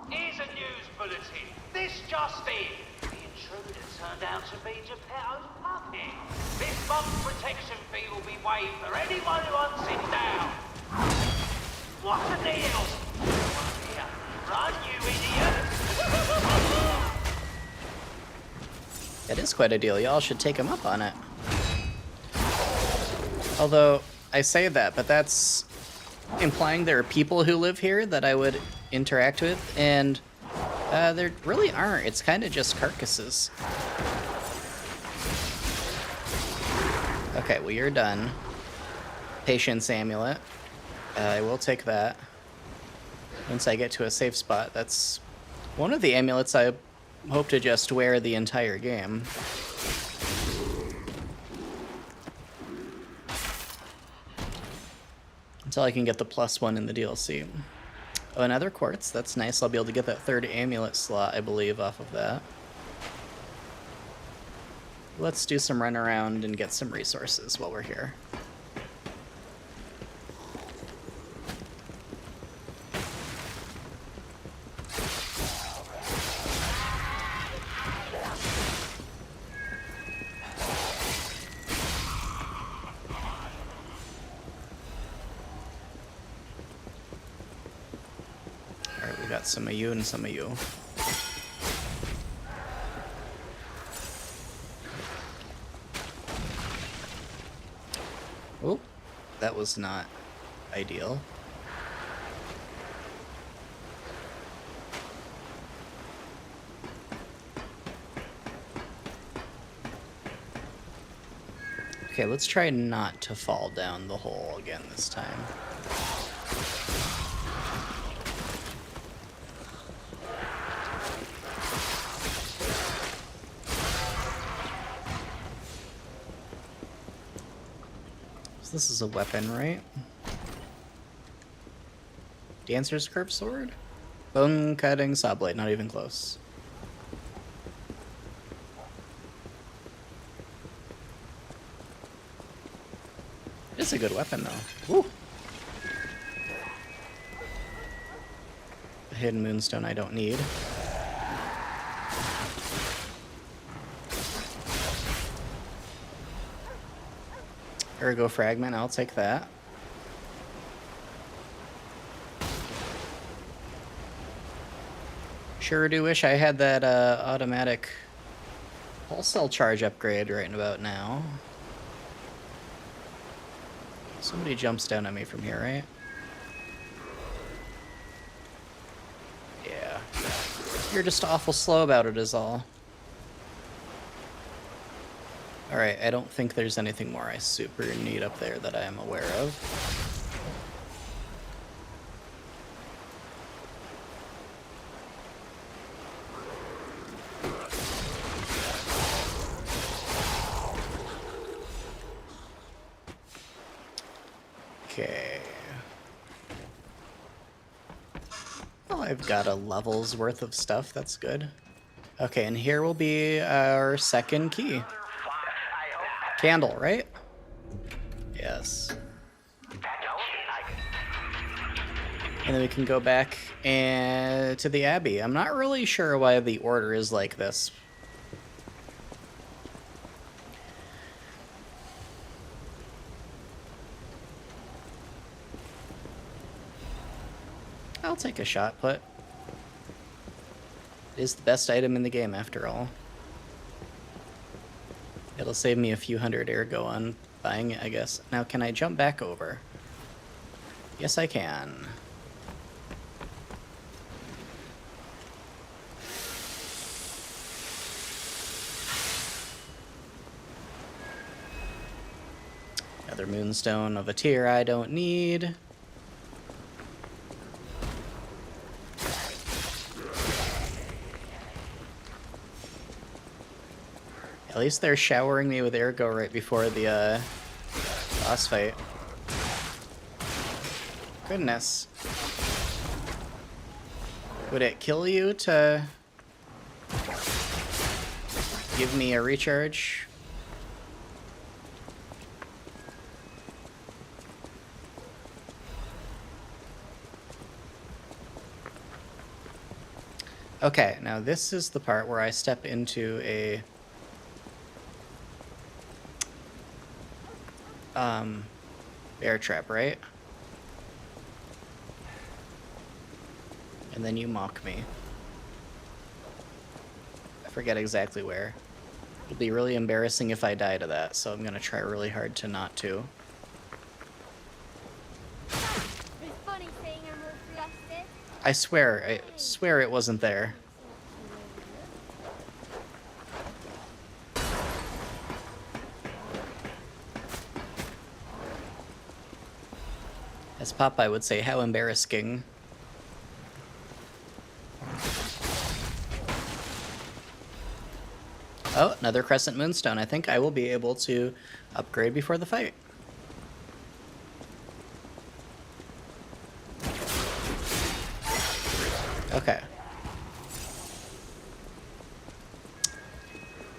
Here's a news bulletin. This just in. The intruder turned out to be Geppetto's puppet. This month's protection fee will be waived for anyone who hunts him down. What a deal! Here, run, you idiot! It is quite a deal. Y'all should take him up on it. Although, I say that, but that's implying there are people who live here that I would interact with, and there really aren't. It's kind of just carcasses. Okay, well, you're done. Patience amulet. I will take that. Once I get to a safe spot. That's one of the amulets I hope to just wear the entire game. Until I can get the +1 in the DLC. Oh, another quartz. That's nice. I'll be able to get that third amulet slot, I believe, off of that. Let's do some run around and get some resources while we're here. Some of you and some of you. Oh, that was not ideal. Okay, let's try not to fall down the hole again this time. So this is a weapon, right? Dancer's curved sword? Bone cutting saw blade, not even close. It's a good weapon, though. Woo. A hidden moonstone I don't need. Ergo fragment, I'll take that. Sure do wish I had that automatic pulse cell charge upgrade right about now. Somebody jumps down at me from here, right? Yeah. You're just awful slow about it is all. Alright, I don't think there's anything more I super need up there that I am aware of. Okay. Oh, I've got a level's worth of stuff. That's good. Okay, and here will be our second key. Candle, right? Yes. And then we can go back and to the Abbey. I'm not really sure why the order is like this. I'll take a shot put. It is the best item in the game after all. It'll save me a few hundred ergo on buying it, I guess. Now, can I jump back over? Yes, I can. Another moonstone of a tier I don't need. At least they're showering me with ergo right before the boss fight. Goodness. Would it kill you to give me a recharge? Okay, now this is the part where I step into a bear trap, right? And then you mock me. I forget exactly where. It'll be really embarrassing if I die to that, so I'm gonna try really hard to not to. I swear it wasn't there. As Popeye would say, how embarrassing. Oh, another Crescent Moonstone. I think I will be able to upgrade before the fight. Okay.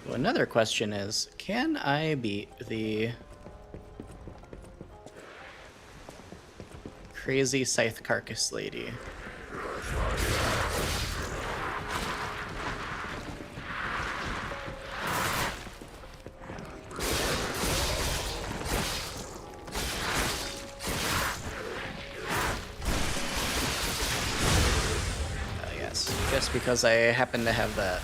Well, another question is, can I beat the crazy scythe carcass lady? Yes, just because I happen to have that.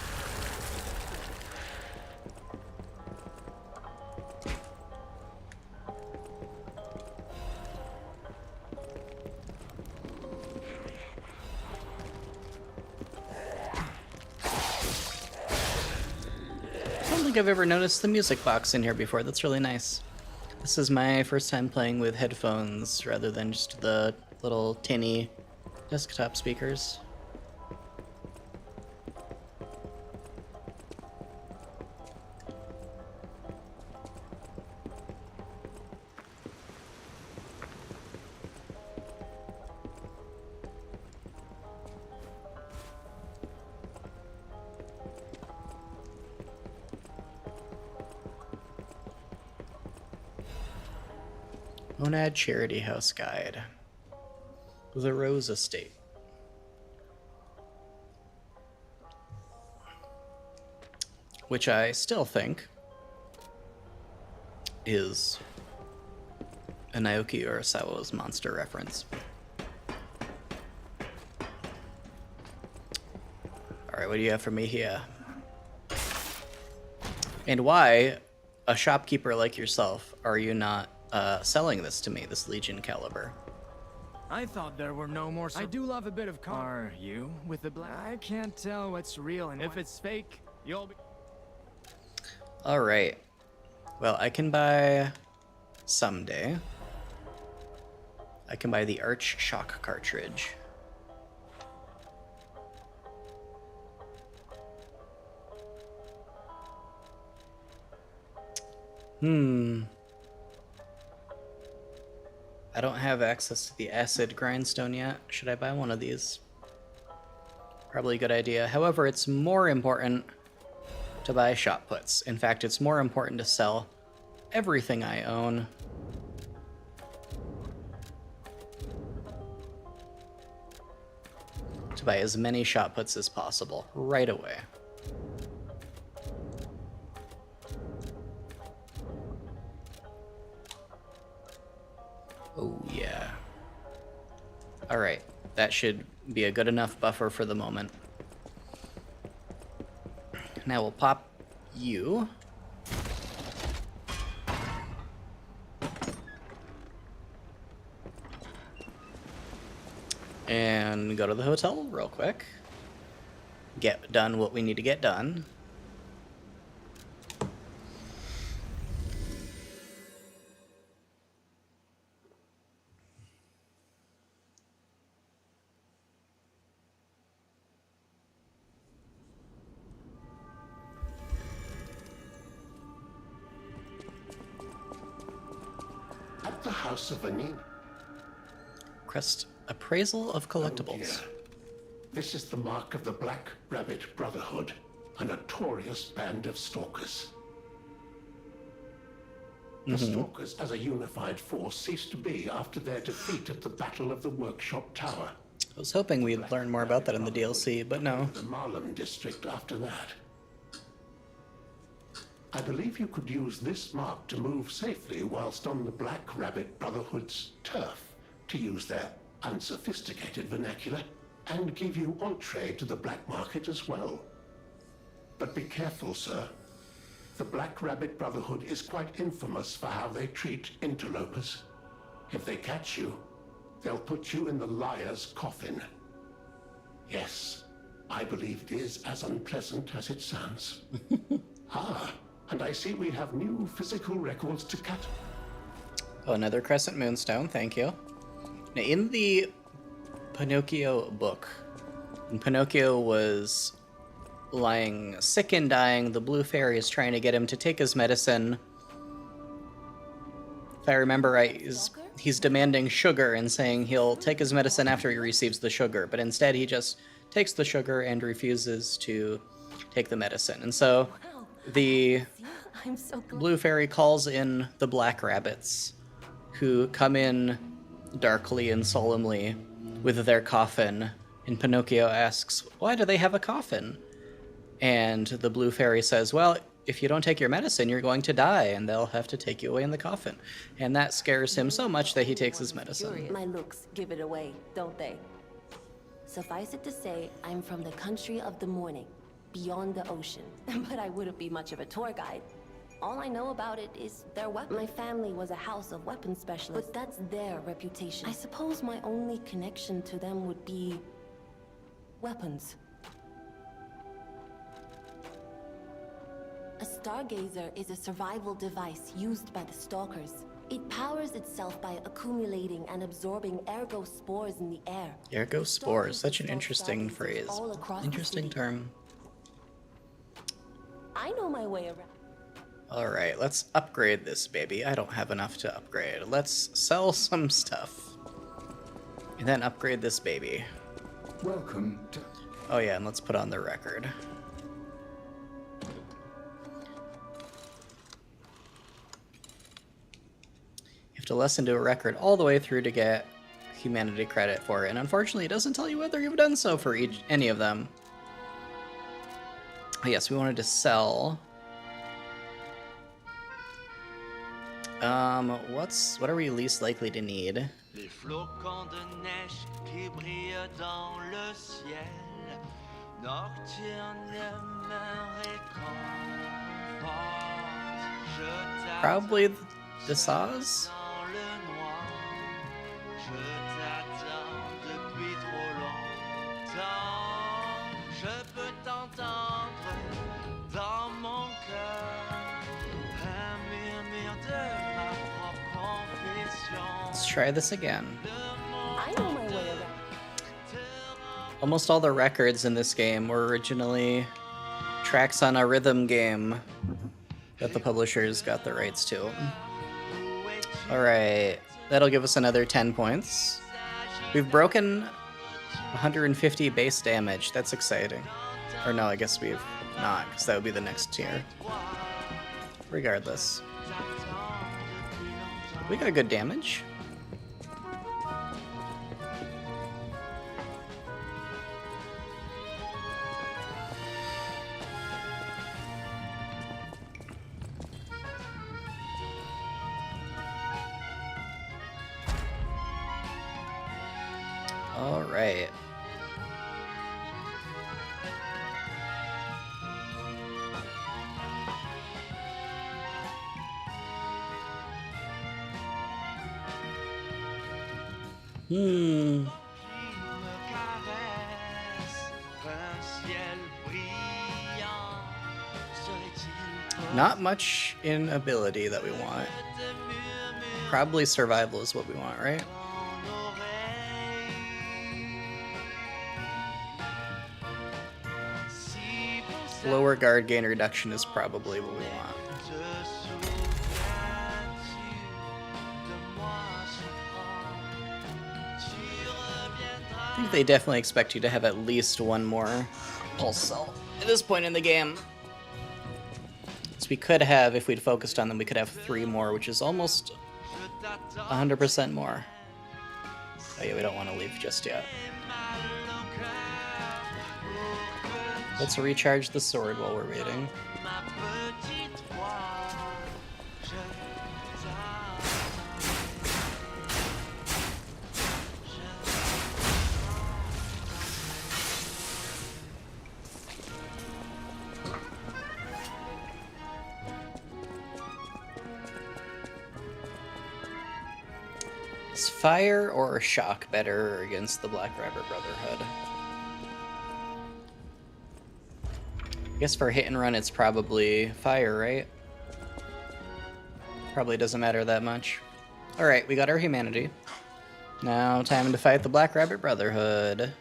I don't think I've ever noticed the music box in here before. That's really nice. This is my first time playing with headphones rather than just the little tinny desktop speakers. Monad Charity House Guide. The Rose Estate. Which I still think is a Naoki Urasawa's monster reference. Alright, what do you have for me here? And why, a shopkeeper like yourself, are you not selling this to me, this Legion caliber? I thought there were no more. I do love a bit of car. Are you with the black? I can't tell what's real and if it's fake. You'll be. All right. Well, I can buy someday. I can buy the Arch Shock cartridge. I don't have access to the acid grindstone yet. Should I buy one of these? Probably a good idea. However, it's more important to buy shot puts. In fact, it's more important to sell everything I own. To buy as many shot puts as possible right away. Oh, yeah. Alright, that should be a good enough buffer for the moment. Now we'll pop you. And go to the hotel real quick. Get done what we need to get done. At the House of Anin. Crest appraisal of collectibles. Oh, this is the mark of the Black Rabbit Brotherhood, a notorious band of stalkers. The stalkers as a unified force ceased to be after their defeat at the Battle of the Workshop Tower. I was hoping we'd learn more about that in the DLC, but no. The Marlem district after that. I believe you could use this mark to move safely whilst on the Black Rabbit Brotherhood's turf, to use their unsophisticated vernacular, and give you entree to the black market as well. But be careful, sir. The Black Rabbit Brotherhood is quite infamous for how they treat interlopers. If they catch you, they'll put you in the liar's coffin. Yes, I believe it is as unpleasant as it sounds. Ah, and I see we have new physical records to cut. Oh, another Crescent Moonstone, thank you. Now, in the Pinocchio book, when Pinocchio was lying sick and dying, the Blue Fairy is trying to get him to take his medicine. If I remember right, he's demanding sugar and saying he'll take his medicine after he receives the sugar, but instead he just takes the sugar and refuses to take the medicine. And so the Blue Fairy calls in the Black Rabbits, who come in darkly and solemnly with their coffin, and Pinocchio asks, why do they have a coffin? And the Blue Fairy says, well, if you don't take your medicine, you're going to die, and they'll have to take you away in the coffin. And that scares him so much that he takes his medicine. My looks give it away, don't they? Suffice it to say, I'm from the country of the morning, beyond the ocean. But I wouldn't be much of a tour guide. All I know about it is their weapon. My family was a house of weapons specialists, but that's their reputation. I suppose my only connection to them would be weapons. A stargazer is a survival device used by the stalkers. It powers itself by accumulating and absorbing ergo spores in the air. Ergo spores, such an interesting phrase. All across the Interesting city. term. I know my way around. Alright, let's upgrade this baby. I don't have enough to upgrade. Let's sell some stuff. And then upgrade this baby. Welcome to... Oh yeah, and let's put on the record. You have to listen to a record all the way through to get humanity credit for it, and unfortunately it doesn't tell you whether you've done so for any of them. Oh, yes, we wanted to sell... what are we least likely to need? Les flocons de neige qui brillent dans le ciel, nocturne me réconforte. Je Probably the saws? dans le noir, je t'attends depuis trop longtemps. Je peux t'entendre dans mon cœur, un murmure de ma propre confession. Let's try this again. I know my way around. Almost all the records in this game were originally tracks on a rhythm game that the publishers got the rights to. Alright, that'll give us another 10 points. We've broken 150 base damage. That's exciting. Or no, I guess we've not, because that would be the next tier. Regardless. We got good damage. All right. Not much in ability that we want. Probably survival is what we want, right? Lower guard gain reduction is probably what we want. I think they definitely expect you to have at least one more pulse cell at this point in the game. So we could have, if we'd focused on them, we could have 3 more, which is almost 100% more. Oh yeah, we don't want to leave just yet. Let's recharge the sword while we're waiting. Is fire or shock better against the Black Rapier Brotherhood? I guess for hit and run it's probably fire, right? Probably doesn't matter that much. Alright, we got our humanity. Now time to fight the Black Rapier Brotherhood.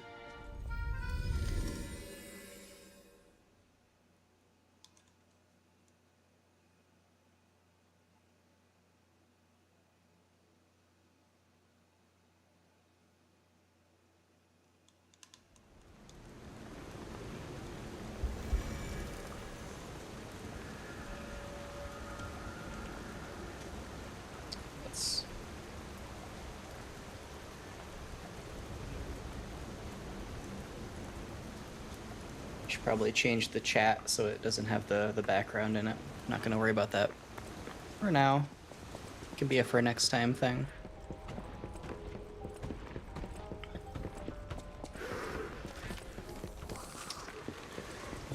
Should probably change the chat so it doesn't have the background in it. I'm not gonna worry about that for now. It can be a for next time thing.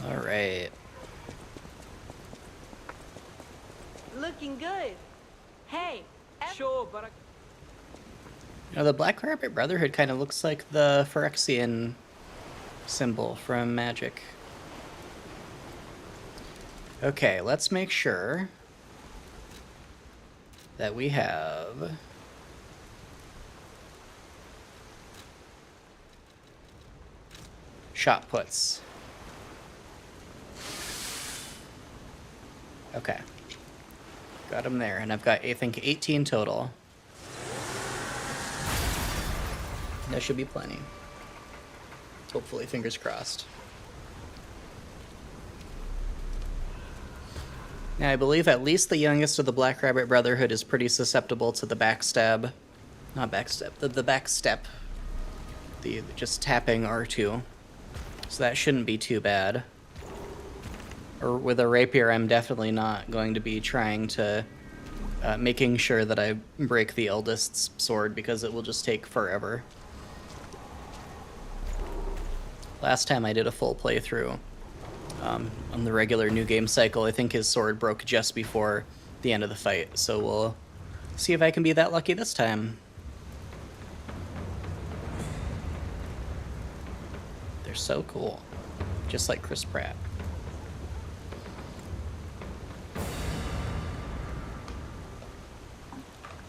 All right. Looking good. Hey. Sure, but You know, the Black Rapier Brotherhood kind of looks like the Phyrexian symbol from Magic. Okay, let's make sure that we have shot puts. Okay. Got them there, and I've got, I think, 18 total. That should be plenty. Hopefully, fingers crossed. Now, I believe at least the youngest of the Black Rabbit Brotherhood is pretty susceptible to the backstab. Not backstab, the backstep. The just tapping R2. So that shouldn't be too bad. Or with a rapier, I'm definitely not going to be trying to... making sure that I break the eldest's sword, because it will just take forever. Last time I did a full playthrough on the regular new game cycle, I think his sword broke just before the end of the fight. So we'll see if I can be that lucky this time. They're so cool. Just like Chris Pratt.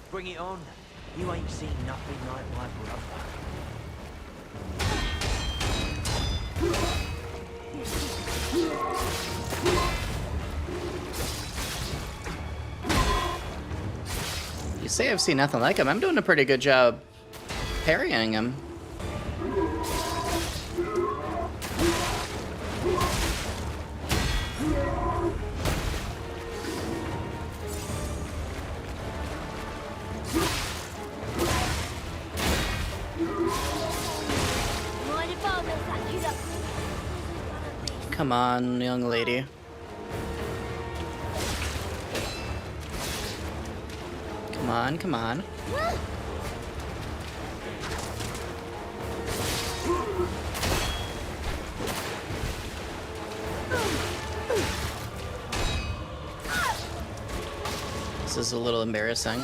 Bring it on. You ain't seen nothing like my brother. You say I've seen nothing like him. I'm doing a pretty good job parrying him. Come on, young lady. Come on, come on. This is a little embarrassing.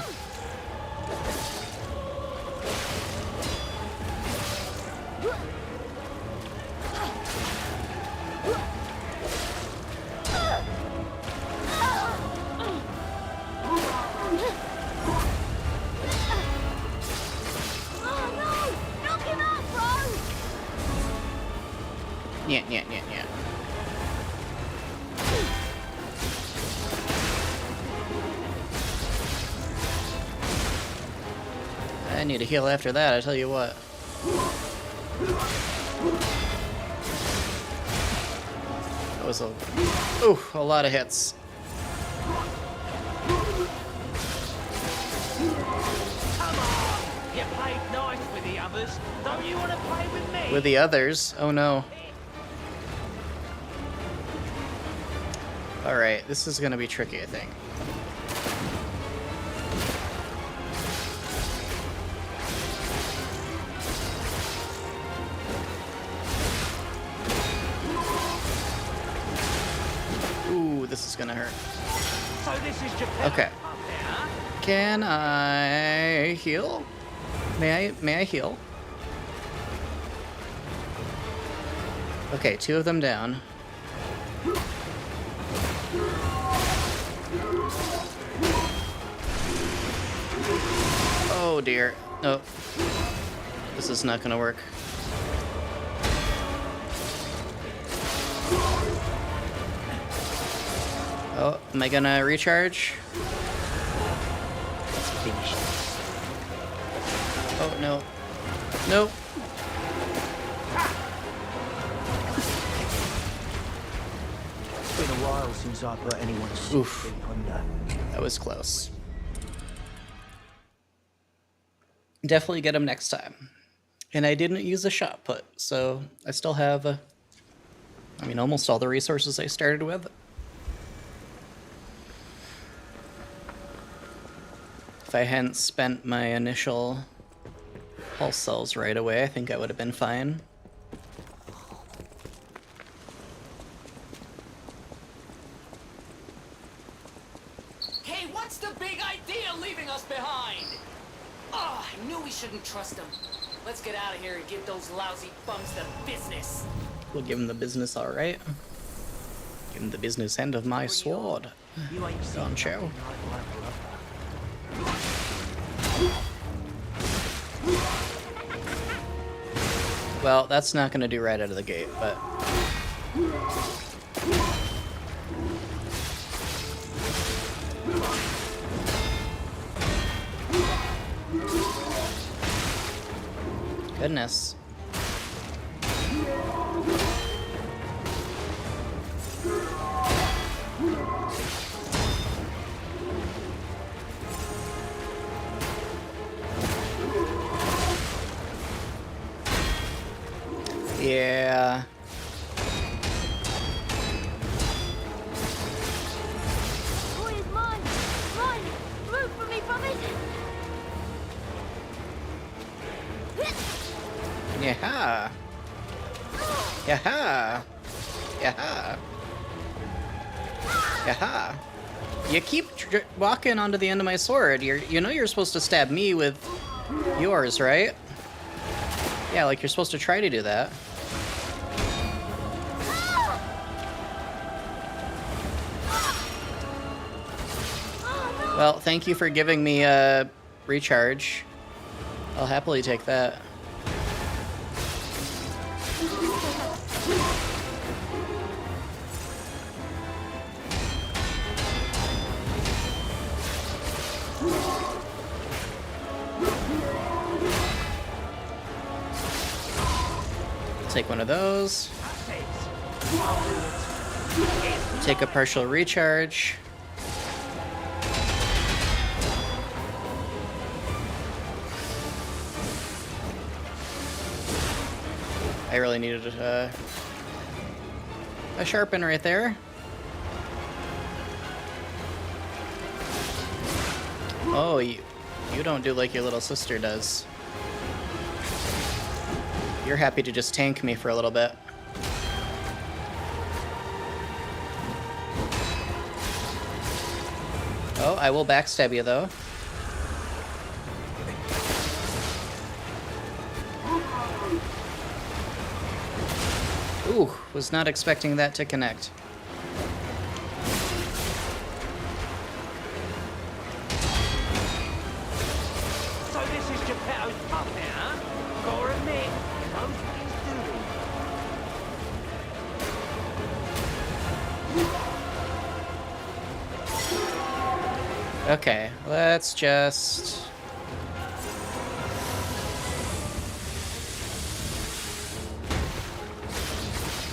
Yeah. I need a heal after that, I tell you what. That was a lot of hits. Come on! You played nice with the others. Don't you want to play with me? With the others? Oh no. Alright, this is gonna be tricky, I think. Ooh, this is gonna hurt. So this is Japan. Okay. Can I heal? May I heal? Okay, 2 of them down. Oh dear. No. This is not gonna work. Oh, am I gonna recharge? Let's finish this. Oh no. Nope. It's been a while since I put anyone Oof. under. That was close. Definitely get him next time. And I didn't use a shot put, so I still have, I mean, almost all the resources I started with. If I hadn't spent my initial pulse cells right away, I think I would have been fine. Hey, what's the big idea leaving us behind? Oh, I knew we shouldn't trust them. Let's get out of here and give those lousy bums the business. We'll give him the business, all right. Give him the business end of my sword. You ain't seen Don nothing Chow. like my brother. Well, that's not going to do right out of the gate, but... Goodness. Yeah. Boy is mine! Mine! Move for me from it! Yeah. Yeah. Yeah. Yeah. You keep walking onto the end of my sword. You know you're supposed to stab me with yours, right? Yeah, like you're supposed to try to do that. Well, thank you for giving me a recharge. I'll happily take that. Take one of those. Take a partial recharge. I really needed a sharpen right there. Oh, you don't do like your little sister does. You're happy to just tank me for a little bit. Oh, I will backstab you though. Ooh, was not expecting that to connect. So this is Geppetto's puppet, huh? Gotta admit, he knows what he's doing. Okay, let's just...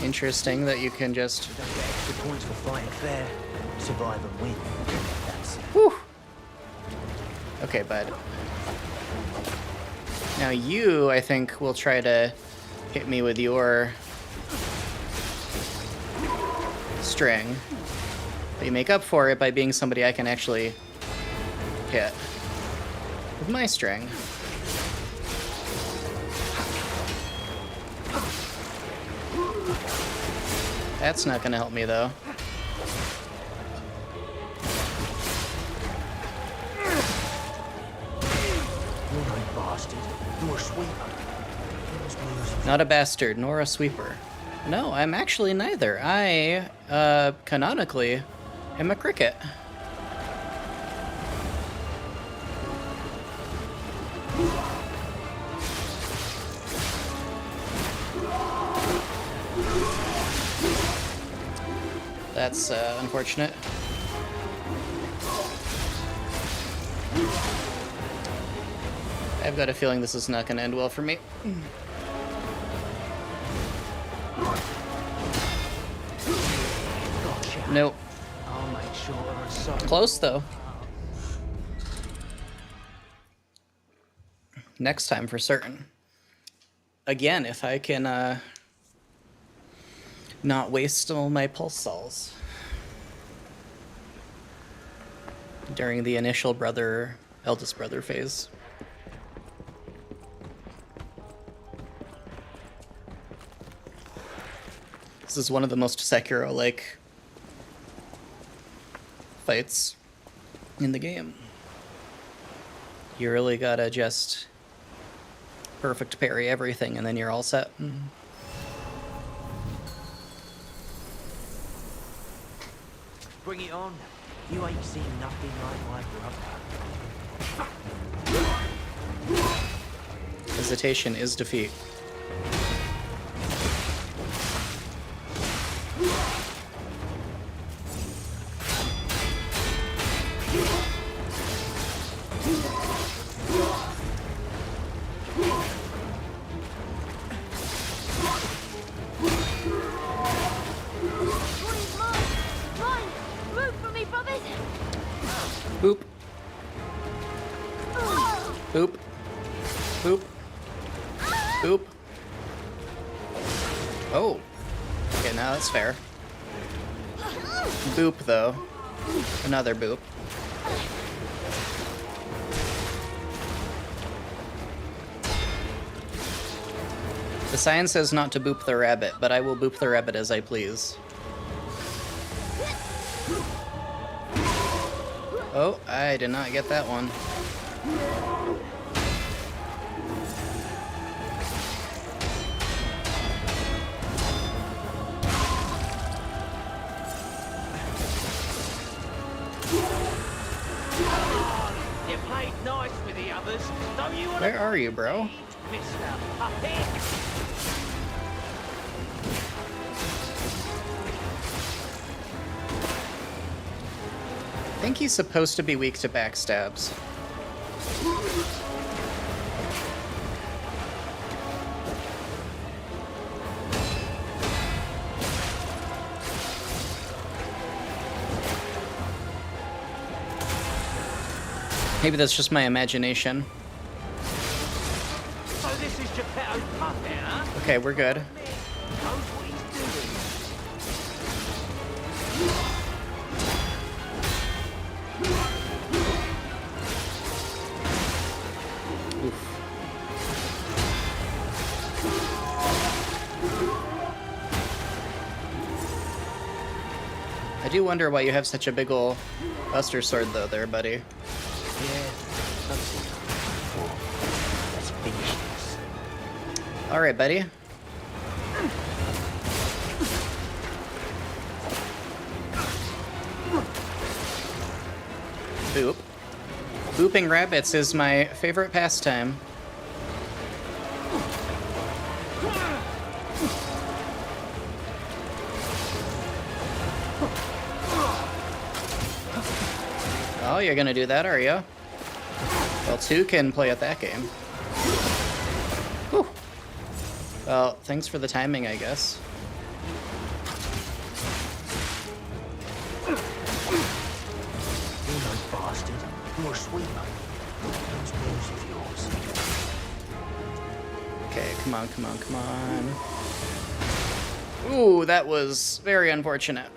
Interesting that you can just... You don't get extra points for fighting fair. Survive and win. That's it. Whew. Okay, bud. Now you, I think, will try to hit me with your string. But you make up for it by being somebody I can actually hit with my string. That's not gonna help me though. You're no bastard. You're a sweeper. Not a bastard, nor a sweeper. No, I'm actually neither. I, canonically, am a cricket. That's, unfortunate. I've got a feeling this is not going to end well for me. Nope. I'll make sure it's so Close, though. Next time, for certain. Again, if I can, not waste all my pulse cells during the initial eldest brother phase. This is one of the most Sekiro-like fights in the game. You really gotta just perfect parry everything and then you're all set. Bring it on. You ain't seen nothing like my brother. hesitation is defeat. Boop. Boop. Boop. Boop. Oh. Okay, now that's fair. Boop, though. Another boop. The sign says not to boop the rabbit, but I will boop the rabbit as I please. Oh, I did not get that one. You played nice with the others. Don't you want Where are you, bro? Mr. Puppet? I think he's supposed to be weak to backstabs. Maybe that's just my imagination. So this is Geppetto's puppet, huh? Okay, we're good. Knows what he's doing. I do wonder why you have such a big ol' Buster Sword though there, buddy. Let's finish this. Alright, buddy. Boop. Booping rabbits is my favorite pastime. Oh, you're gonna do that, are you? Well, two can play at that game. Whew. Well, thanks for the timing, I guess. You know, bastard. You're a sweeper. Those moves of yours. Okay, come on, come on, come on. Ooh, that was very unfortunate.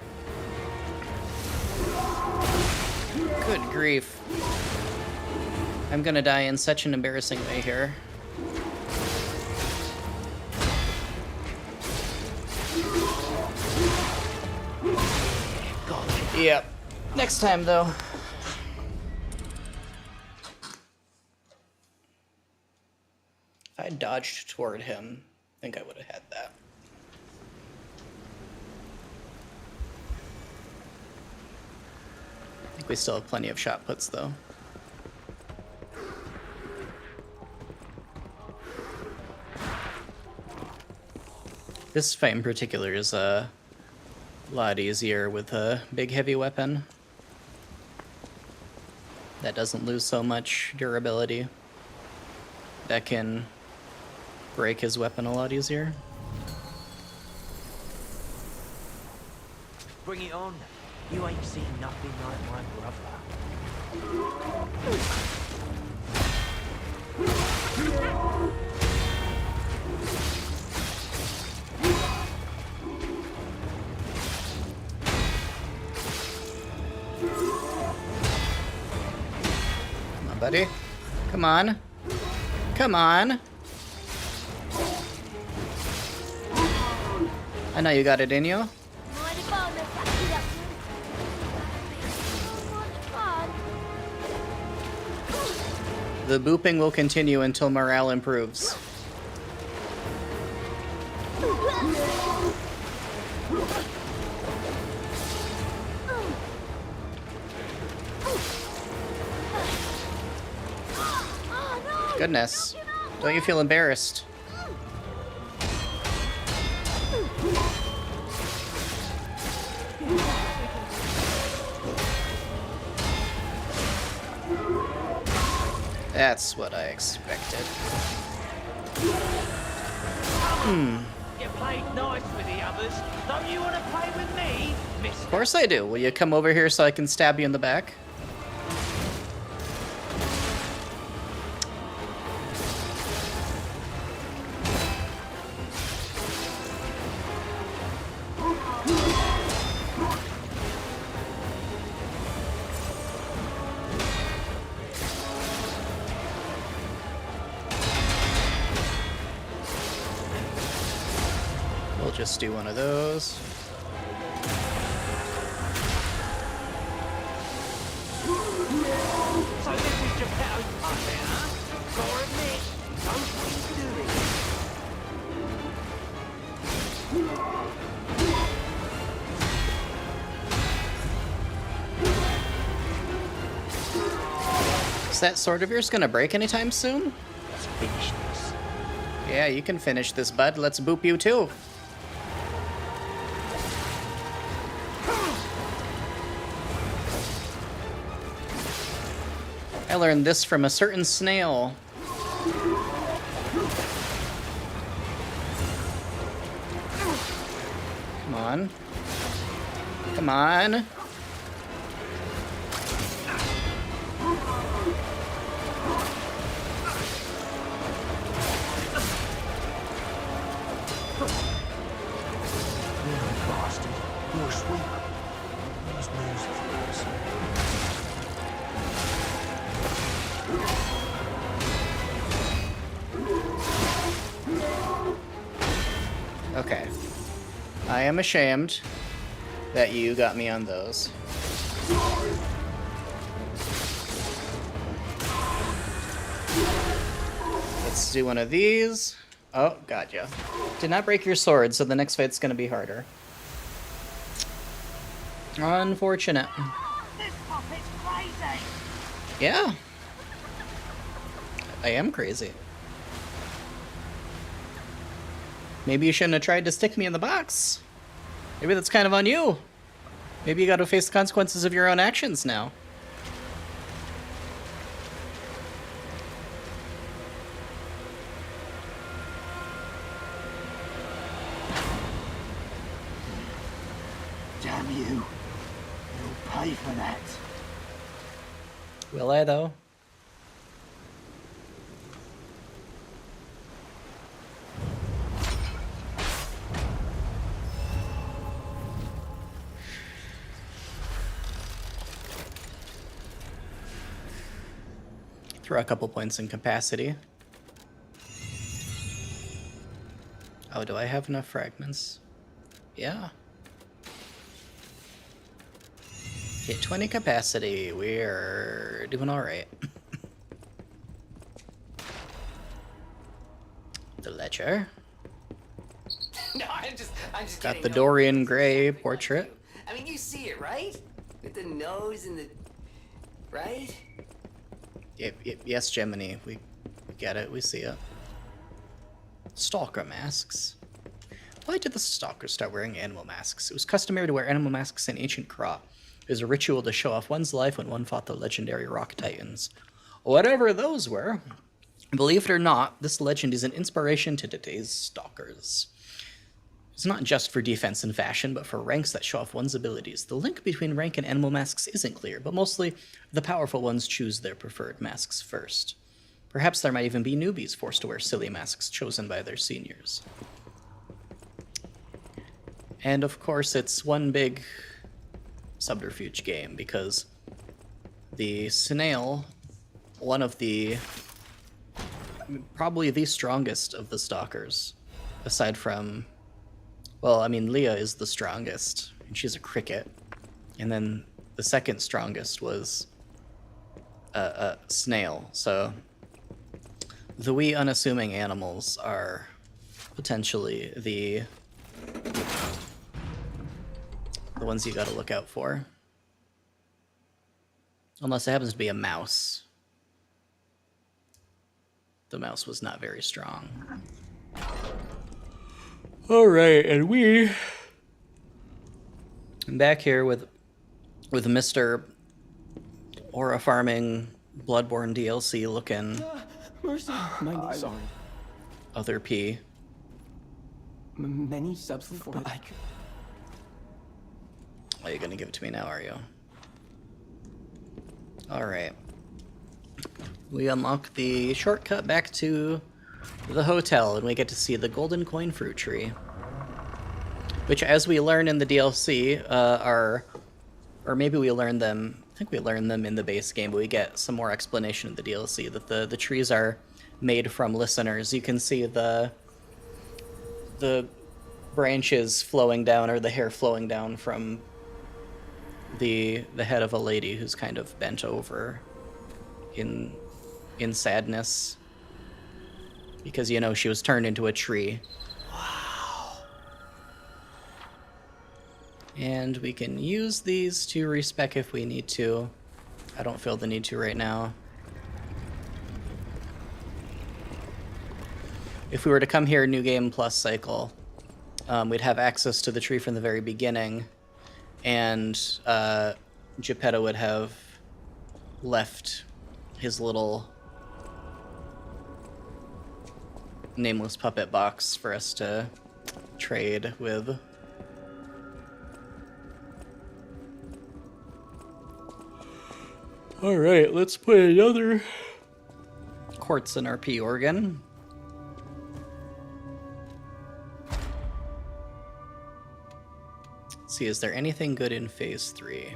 Good grief. I'm gonna die in such an embarrassing way here. Yep. Next time, though. If I dodged toward him, I think I would have had that. I think we still have plenty of shot puts, though. This fight in particular is a lot easier with a big heavy weapon that doesn't lose so much durability. That can break his weapon a lot easier. Bring it on. You ain't seen nothing like my brother. Come on, buddy. Come on. Come on. I know you got it in you. The booping will continue until morale improves. Goodness. Don't you feel embarrassed? That's what I expected. You played nice with the others. Don't you want to play with me, mister? Of course I do. Will you come over here so I can stab you in the back? We'll just do one of those. So this is Geppetto's puppet, huh? Gotta admit, knows what he's doing. Is that sword of yours gonna break anytime soon? Let's finish this. Yeah, you can finish this, bud. Let's boop you too. I learned this from a certain snail. Come on. Come on. Bastard. You're a sweeper. These moves are awesome. Okay. I am ashamed that you got me on those. Let's do one of these. Oh, gotcha. Did not break your sword, so the next fight's gonna be harder. Unfortunate. This puppet's crazy. Yeah. I am crazy. Maybe you shouldn't have tried to stick me in the box. Maybe that's kind of on you. Maybe you gotta face the consequences of your own actions now. Damn you. You'll pay for that. Will I, though? Throw a couple points in capacity. Oh, do I have enough fragments? Yeah. Hit 20 capacity. We're doing alright. The ledger. No, I'm just Got kidding. the No, Dorian Gray portrait. I mean, you see it, right? With the nose and the... Right? Yes, Gemini. We get it. We see it. Stalker masks. Why did the stalkers start wearing animal masks? It was customary to wear animal masks in ancient Kra. It was a ritual to show off one's life when one fought the legendary rock titans. Whatever those were, believe it or not, this legend is an inspiration to today's stalkers. It's not just for defense and fashion, but for ranks that show off one's abilities. The link between rank and animal masks isn't clear, but mostly the powerful ones choose their preferred masks first. Perhaps there might even be newbies forced to wear silly masks chosen by their seniors. And of course, it's one big subterfuge game, because the snail, one of the, probably the strongest of the stalkers, aside from, well, I mean, Leah is the strongest, and she's a cricket. And then the second strongest was a snail. So the wee unassuming animals are potentially the ones you gotta look out for. Unless it happens to be a mouse. the mouse was not very strong. All right, and I'm back here with Mr. Aura Farming Bloodborne DLC looking Mercy, my name. Sorry. other P. Many subs for it. Are you gonna give it to me now, are you? Alright. We unlock the shortcut back to the hotel, and we get to see the golden coin fruit tree. Which, as we learn in the DLC, or maybe we learn them, I think we learn them in the base game, but we get some more explanation in the DLC, that the trees are made from listeners. You can see the branches flowing down, or the hair flowing down from the head of a lady who's kind of bent over in sadness, because, you know, she was turned into a tree. Wow. And we can use these to respec if we need to. I don't feel the need to right now. If we were to come here New Game Plus cycle, we'd have access to the tree from the very beginning, and Geppetto would have left his little nameless puppet box for us to trade with. Alright, let's put another quartz in our P organ. Let's see, is there anything good in Phase 3?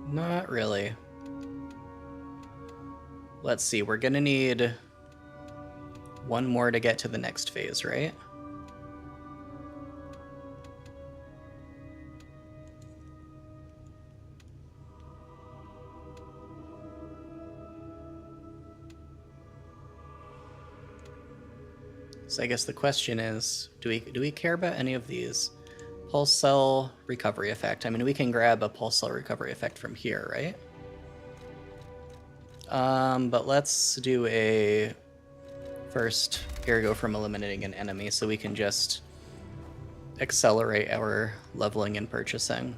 Not really. Let's see, we're gonna need one more to get to the next phase, right? So I guess the question is, do we care about any of these? Pulse cell recovery effect. I mean, we can grab a pulse cell recovery effect from here, right? But let's do a first ergo from eliminating an enemy, so we can just accelerate our leveling and purchasing.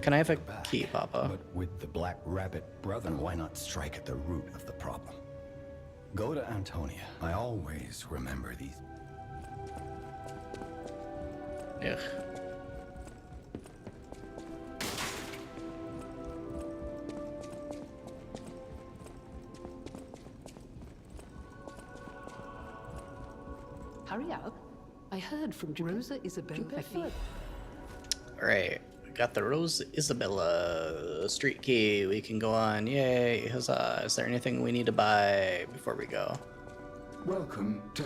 Can I have a key, Papa? But with the Black Rabbit brother, why not strike at the root of the problem? Go to Antonia. I always remember these. Ugh. Hurry up. I heard from Rosa Isabella. Alright, we got the Rose Isabella street key. We can go on. Yay, huzzah. Is there anything we need to buy before we go? Welcome to...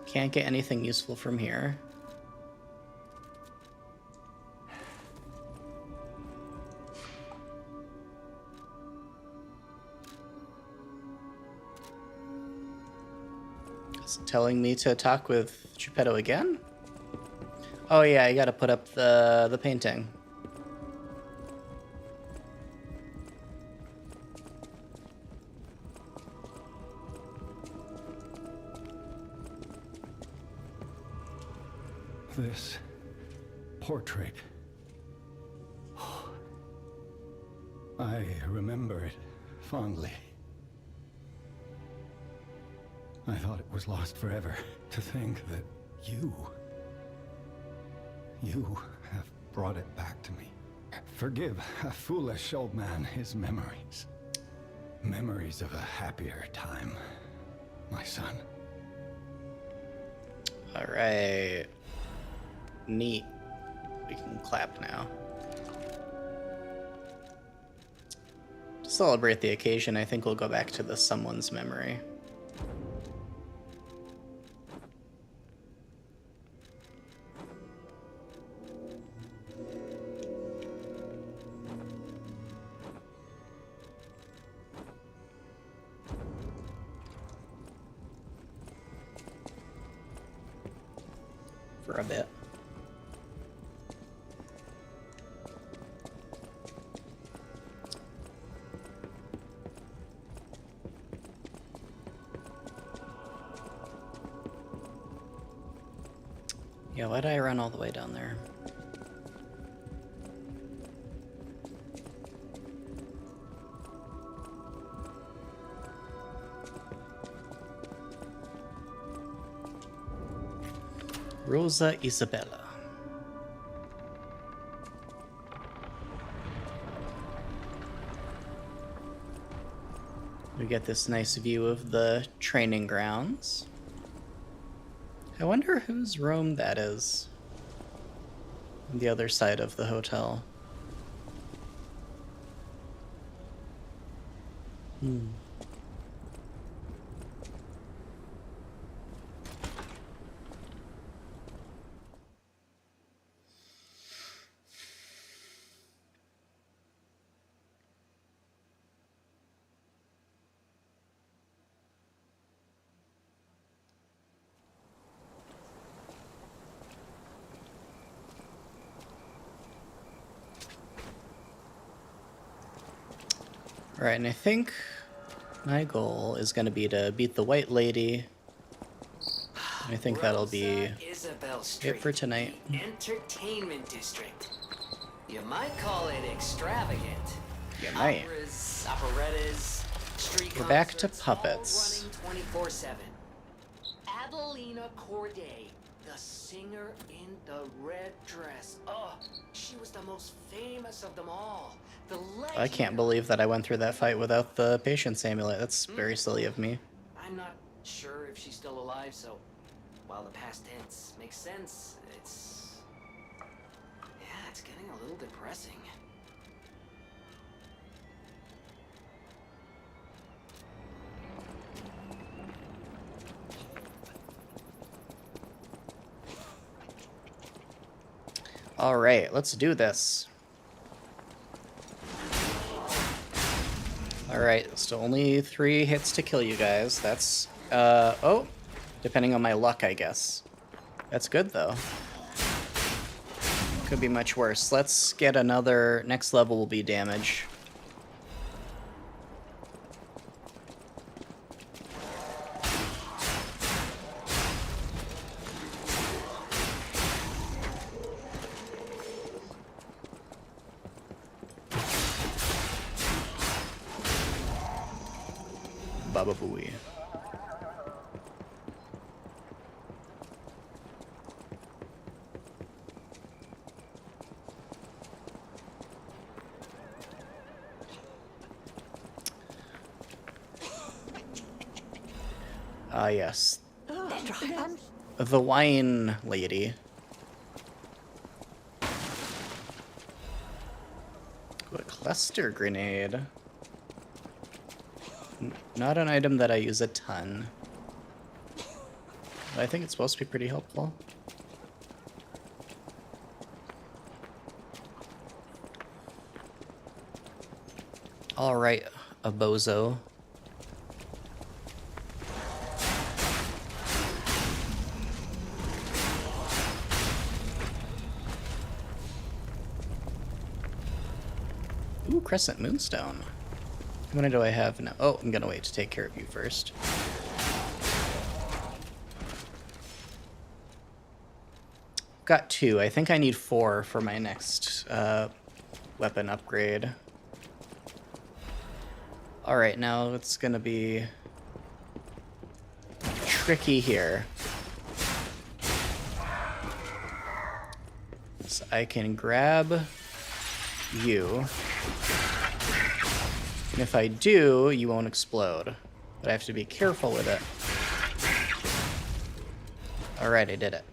Can't get anything useful from here. Is it telling me to talk with Geppetto again? Oh yeah, I gotta put up the painting. This portrait. I remember it fondly. I thought it was lost forever. To think that you have brought it back to me. Forgive a foolish old man his memories. Memories of a happier time, my son. All right. Neat. We can clap now. To celebrate the occasion, I think we'll go back to the someone's memory. For a bit. Yeah, why did I run all the way down there? Rosa Isabella. We get this nice view of the training grounds. I wonder whose room that is. On the other side of the hotel. Alright, and I think my goal is going to be to beat the White Lady. I think that'll be it for tonight. The entertainment district. You might call it extravagant. You might. Operas, operettas, street We're back to concerts, puppets. all running 24/7. Adelina Corday, the singer in the red dress. Oh, she was the most famous of them all. The I can't believe that I went through that fight without the patience amulet. That's very silly of me. I'm not sure if she's still alive, so while the past tense makes sense, it's getting a little depressing. All right, let's do this. All right, so only 3 hits to kill you guys. That's, oh, depending on my luck, I guess. That's good, though. Could be much worse. Let's get another, next level will be damage. Baba Booey. Ah, yes. The wine lady. Ooh, a cluster grenade. Not an item that I use a ton. But I think it's supposed to be pretty helpful. Alright, a bozo. Ooh, Crescent Moonstone. How many do I have now? Oh, I'm gonna wait to take care of you first. Got 2. I think I need 4 for my next weapon upgrade. Alright, now it's gonna be tricky here. So I can grab you. And if I do, you won't explode. But I have to be careful with it. Alright, I did it.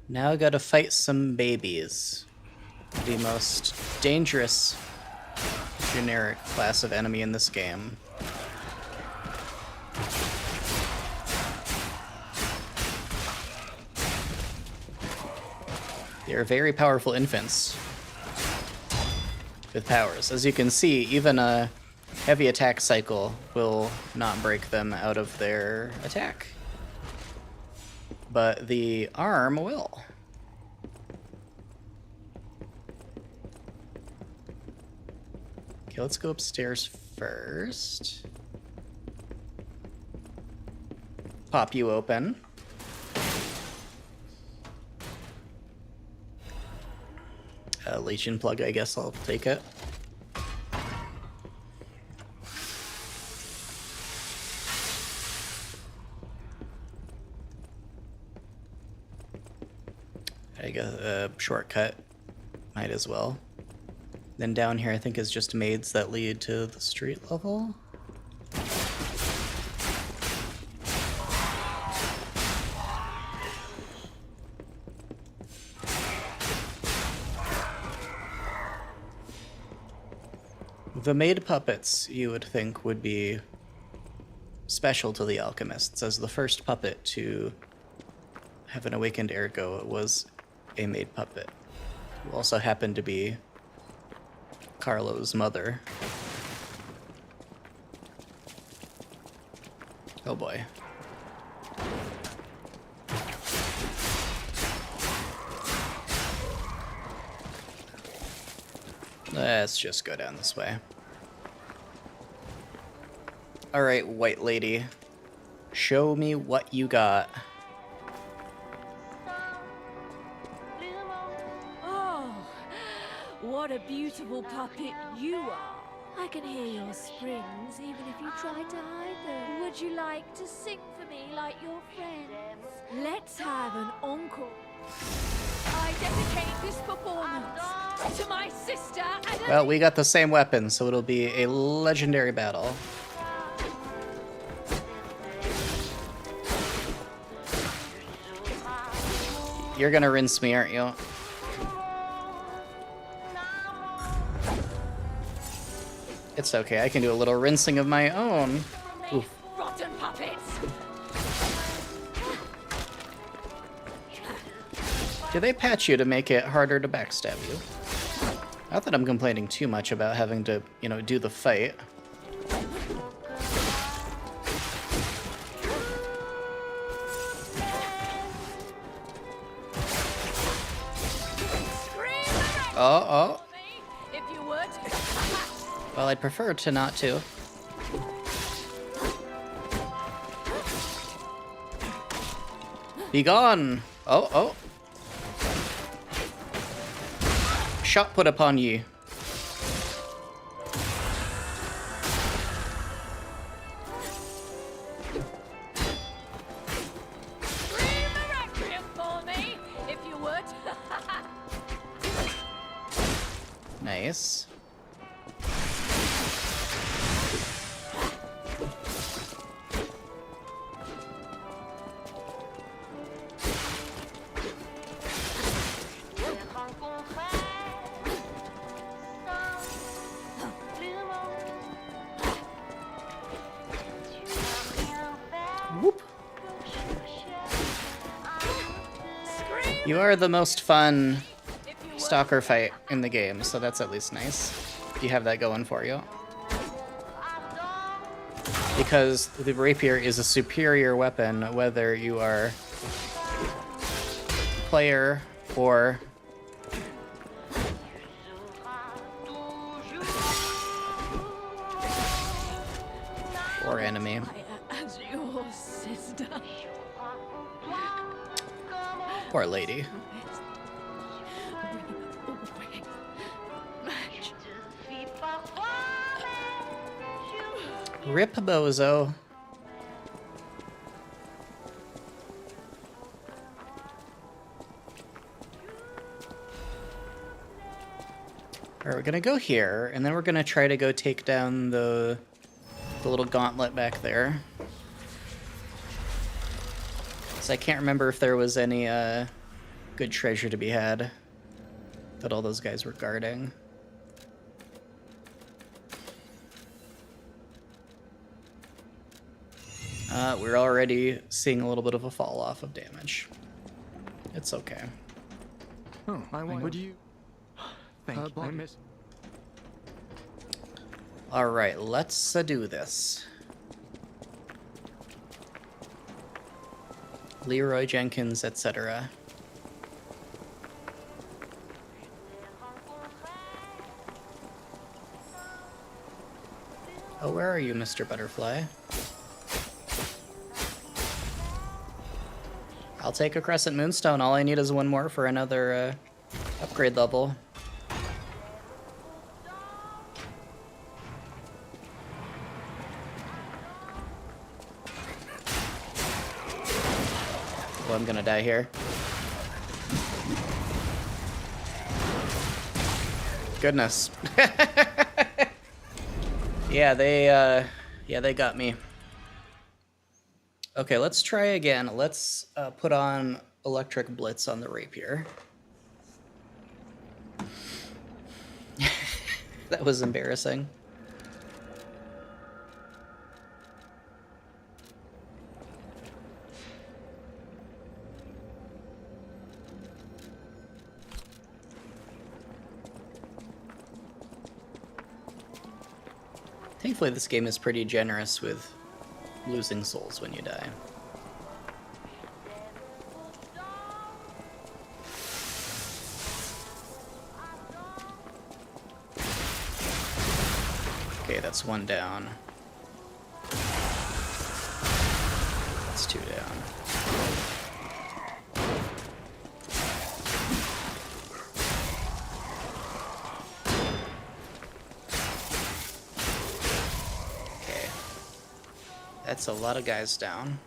Now I gotta fight some babies. The most dangerous generic class of enemy in this game. They are very powerful infants with powers. As you can see, even a heavy attack cycle will not break them out of their attack. But the arm will. Okay, let's go upstairs first. Pop you open. Legion plug, I guess I'll take it. I guess a shortcut. Might as well. Then down here I think is just maids that lead to the street level. The maid puppets, you would think, would be special to the alchemists. As the first puppet to have an awakened ergo, it was a maid puppet, who also happened to be Carlo's mother. Oh boy. Let's just go down this way. Alright, white lady. Show me what you got. Oh, what a beautiful puppet you are. I can hear your springs even if you try to hide them. Would you like to sing for me like your friends? Let's have an encore. I dedicate this performance to my sister and Well, we got the same weapon, so it'll be a legendary battle. You're gonna rinse me, aren't you? It's okay, I can do a little rinsing of my own. Oof. rotten puppets. Do they patch you to make it harder to backstab you? Not that I'm complaining too much about having to, you know, do the fight. Oh. If you would. Well, I'd prefer to not to. Be gone! Oh. Shot put upon ye. Scream a requiem for me, if you would. Nice. Whoop. You are the most fun stalker fight in the game, so that's at least nice. You have that going for you. Because the Rapier is a superior weapon, whether you are player or enemy. As your sister. Poor lady. Rip Bozo. Alright, we're gonna go here, and then we're gonna try to go take down the little gauntlet back there. So I can't remember if there was any good treasure to be had that all those guys were guarding. We're already seeing a little bit of a fall off of damage. It's okay. Oh, would you? Thank you. I miss. All right, let's do this. Leroy Jenkins, etc. Oh, where are you, Mr. Butterfly? I'll take a Crescent Moonstone. All I need is one more for another upgrade level. Oh, I'm gonna die here. Goodness. Yeah, they got me. Okay, let's try again. Let's put on Electric Blitz on the Rapier. That was embarrassing. Thankfully, this game is pretty generous with losing souls when you die. Okay, that's one down. That's two down. Okay. That's a lot of guys down.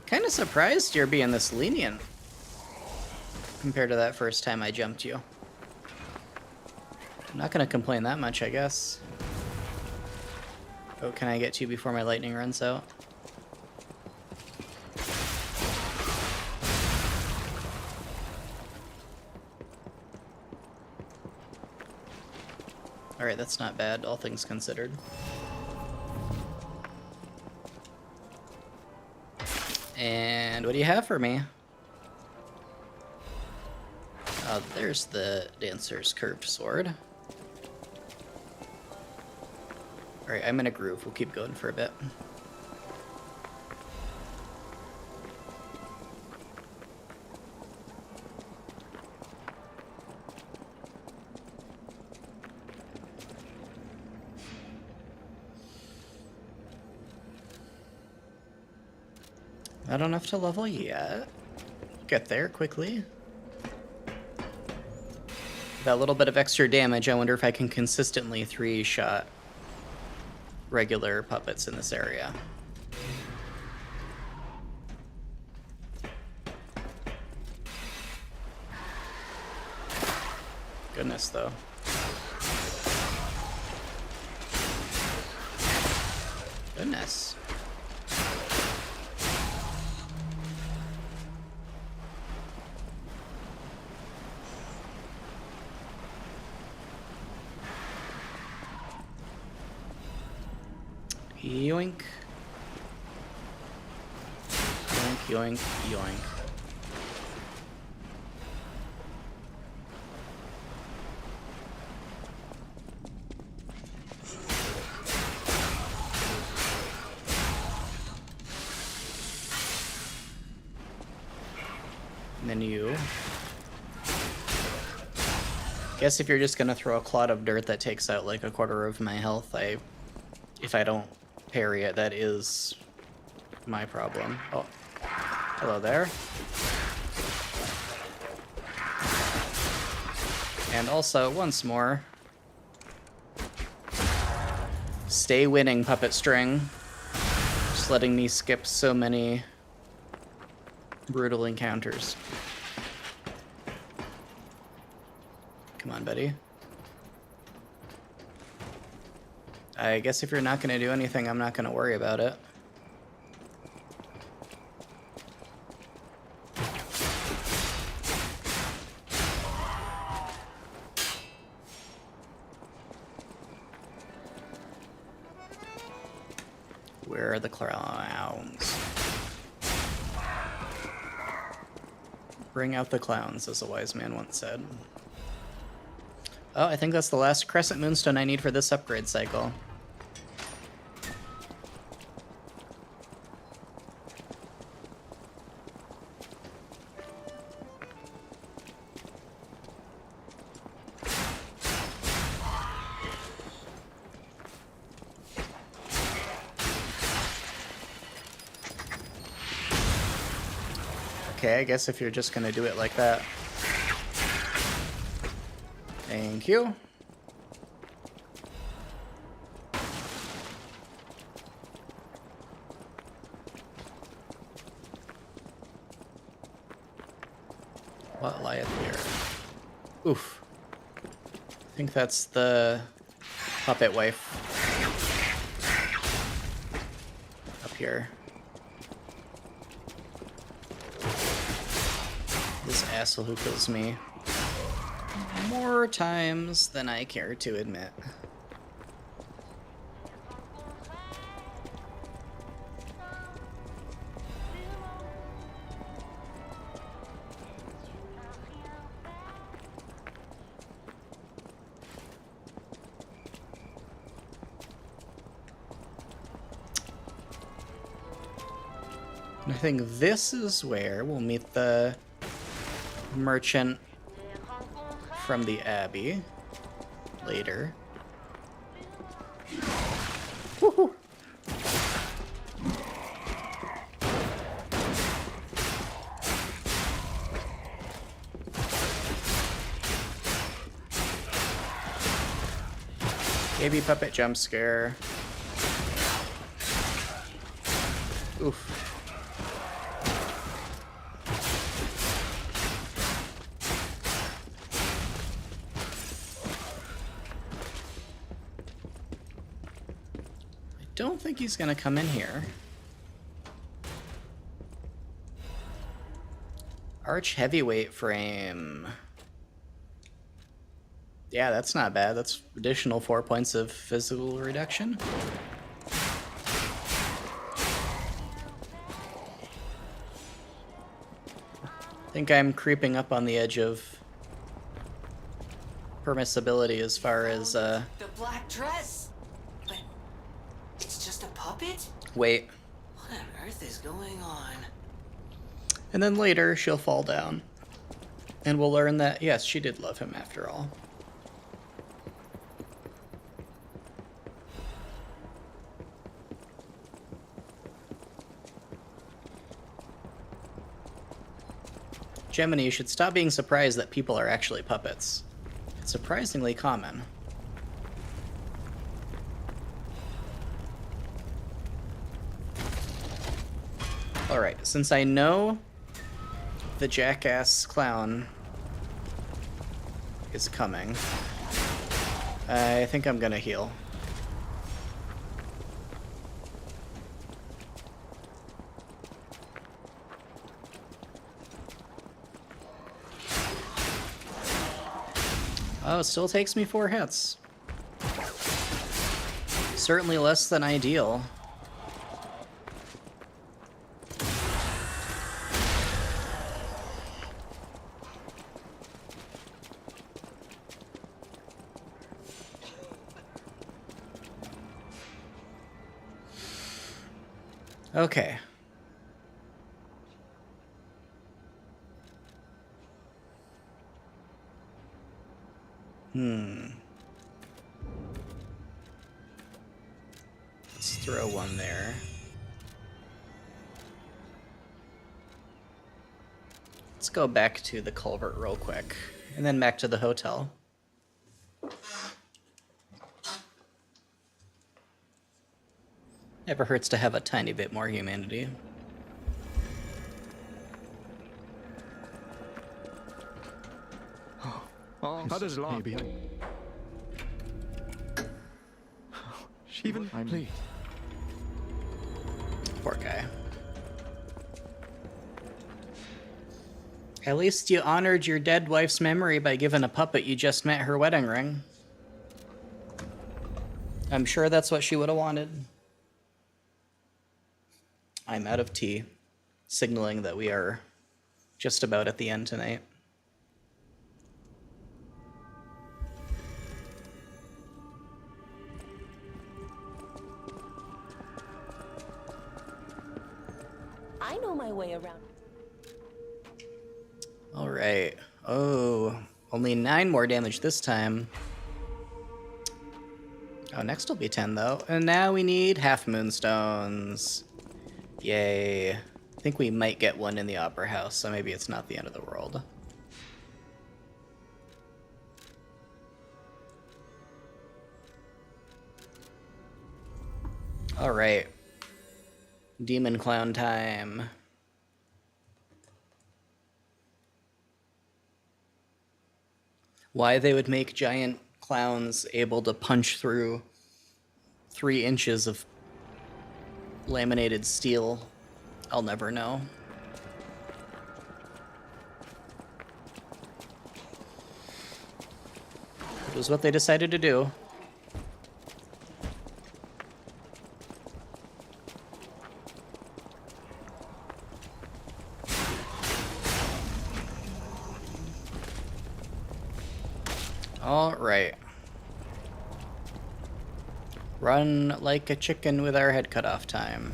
Kind of surprised you're being this lenient compared to that first time I jumped you. I'm not gonna complain that much, I guess. Oh, can I get to you before my lightning runs out? Alright, that's not bad, all things considered. And what do you have for me? There's the Dancer's Curved Sword. Alright, I'm in a groove. We'll keep going for a bit. Not enough to level yet. Get there quickly. That little bit of extra damage, I wonder if I can consistently 3-shot regular puppets in this area. Goodness, though. Goodness. Yoink. Yoink, yoink, yoink. And then you. Guess if you're just gonna throw a clod of dirt that takes out like a quarter of my health, if I don't parry it, that is my problem. Oh, hello there. And also, once more, stay winning, Puppet String. Just letting me skip so many brutal encounters. Come on, buddy. I guess if you're not going to do anything, I'm not going to worry about it. Where are the clowns? Bring out the clowns, as a wise man once said. Oh, I think that's the last Crescent Moonstone I need for this upgrade cycle. Okay, I guess if you're just gonna do it like that. Thank you. What lieth here? Oof. I think that's the puppet wife. Up here. This asshole who kills me more times than I care to admit. I think this is where we'll meet the merchant from the Abbey later. Woohoo! Baby puppet jump scare. Oof. Don't think he's gonna come in here. Arch heavyweight frame. Yeah, that's not bad. That's additional 4 points of physical reduction. I think I'm creeping up on the edge of permissibility as far as The black dress! But it's just a puppet? Wait. What on earth is going on? And then later she'll fall down. And we'll learn that, yes, she did love him after all. Gemini, you should stop being surprised that people are actually puppets. It's surprisingly common. Alright, since I know the jackass clown is coming, I think I'm gonna heal. Oh, it still takes me 4 hits. Certainly less than ideal. Okay. Let's throw one there. Let's go back to the culvert real quick, and then back to the hotel. Never hurts to have a tiny bit more humanity. Oh, how does long? Maybe even please. Poor guy. At least you honored your dead wife's memory by giving a puppet you just met her wedding ring. I'm sure that's what she would have wanted. I'm out of tea, signaling that we are just about at the end tonight. I know my way around. All right. Oh, only 9 more damage this time. Oh, next will be 10 though. And now we need half moonstones. Yay. I think we might get one in the Opera House, so maybe it's not the end of the world. Alright. Demon Clown time. Why they would make giant clowns able to punch through 3 inches of laminated steel, I'll never know. It was what they decided to do. All right. Run like a chicken with our head cut off time.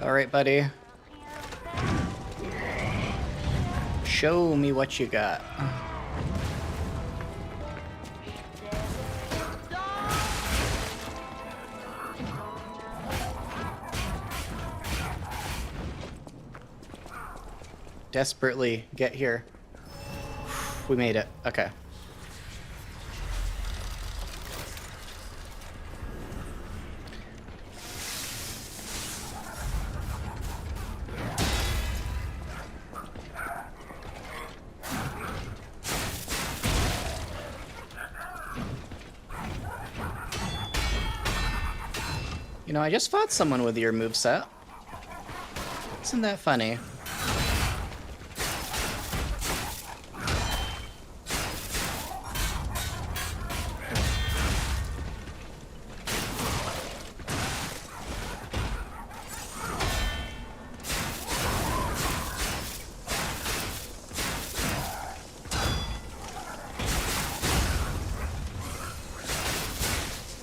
All right, buddy. Show me what you got. Desperately get here. We made it. Okay. You know, I just fought someone with your moveset. Isn't that funny?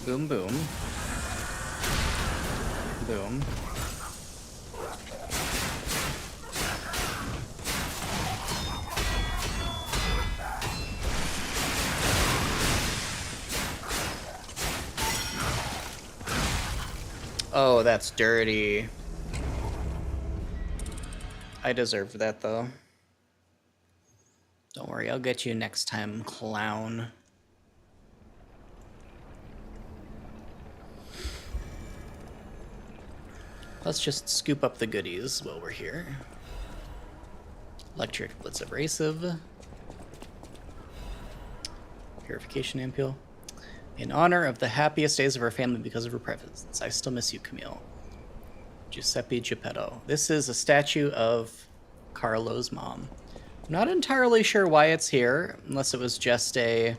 Boom, boom. Boom. Oh, that's dirty. I deserved that, though. Don't worry, I'll get you next time, clown. Let's just scoop up the goodies while we're here. Electric Blitz Abrasive. Purification Ampule. In honor of the happiest days of our family because of her presence, I still miss you, Camille. Giuseppe Geppetto. This is a statue of Carlo's mom. I'm not entirely sure why it's here, unless it was just a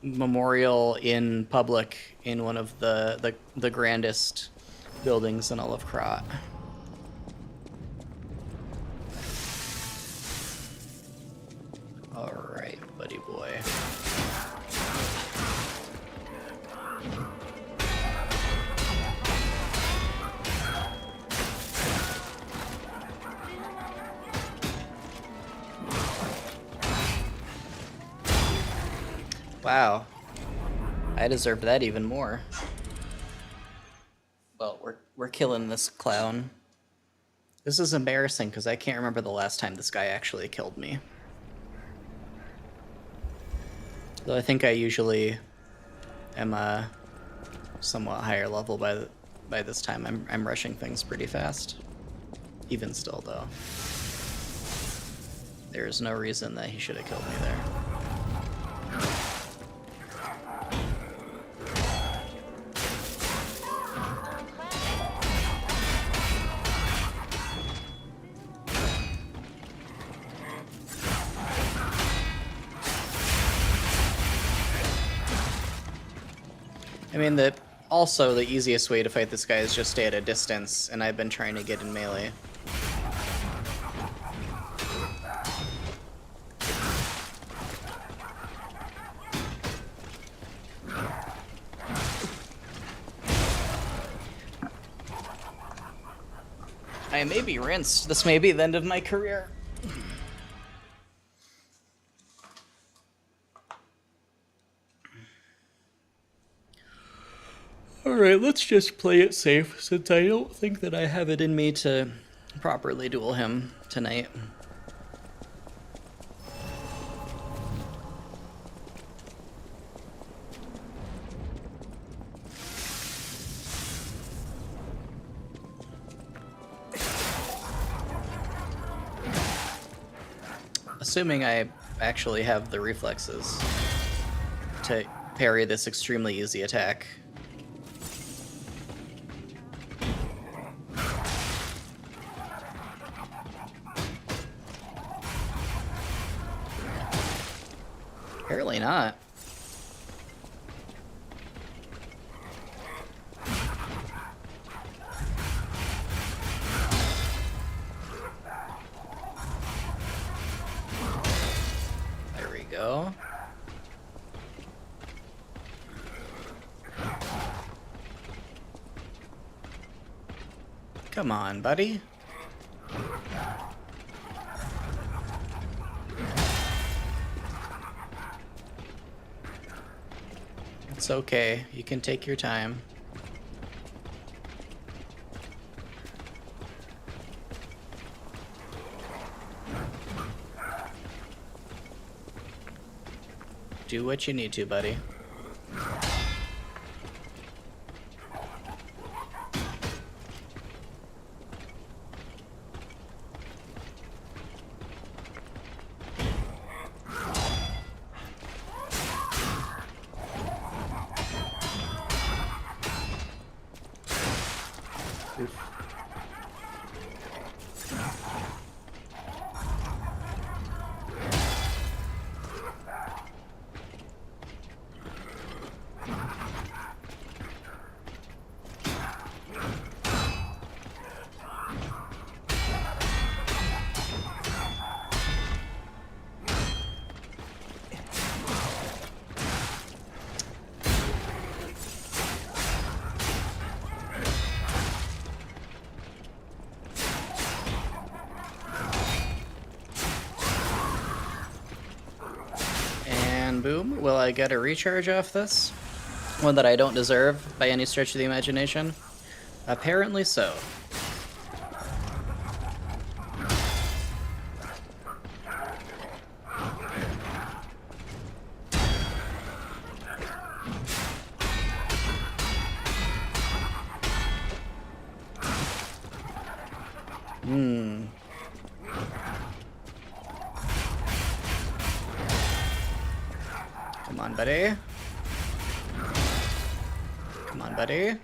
memorial in public in one of the grandest buildings in all of Krat. Alright, buddy boy. Wow. I deserve that even more. Well, we're killing this clown. This is embarrassing because I can't remember the last time this guy actually killed me. Though I think I usually am somewhat higher level by this time. I'm rushing things pretty fast. Even still, though. There's no reason that he should have killed me there. I mean, also the easiest way to fight this guy is just stay at a distance, and I've been trying to get in melee. I may be rinsed. This may be the end of my career. Alright, let's just play it safe, since I don't think that I have it in me to properly duel him tonight. Assuming I actually have the reflexes to parry this extremely easy attack. Apparently not. There we go. Come on, buddy. It's okay. You can take your time. Do what you need to, buddy. Boom. Will I get a recharge off this? One that I don't deserve by any stretch of the imagination? Apparently so. Come on, buddy. Come on, buddy.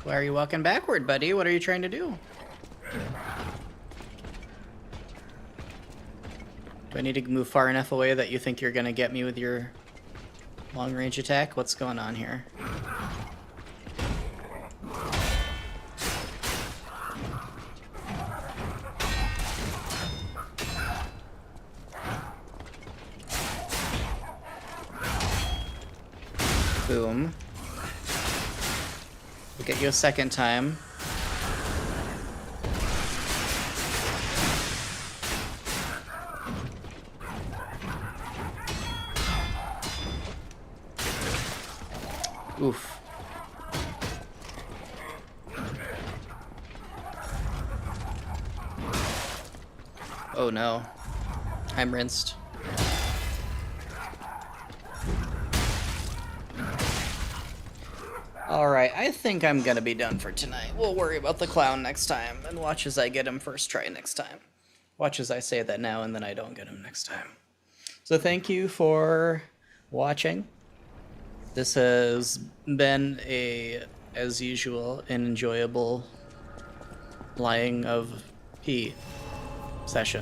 Why are you walking backward, buddy? What are you trying to do? Do I need to move far enough away that you think you're gonna get me with your long-range attack? What's going on here? Boom. We'll get you a second time. Oof. Oh no. I'm rinsed. Alright, I think I'm gonna be done for tonight. We'll worry about the clown next time, and watch as I get him first try next time. Watch as I say that now, and then I don't get him next time. So thank you for watching. This has been as usual, an enjoyable lying of pee session.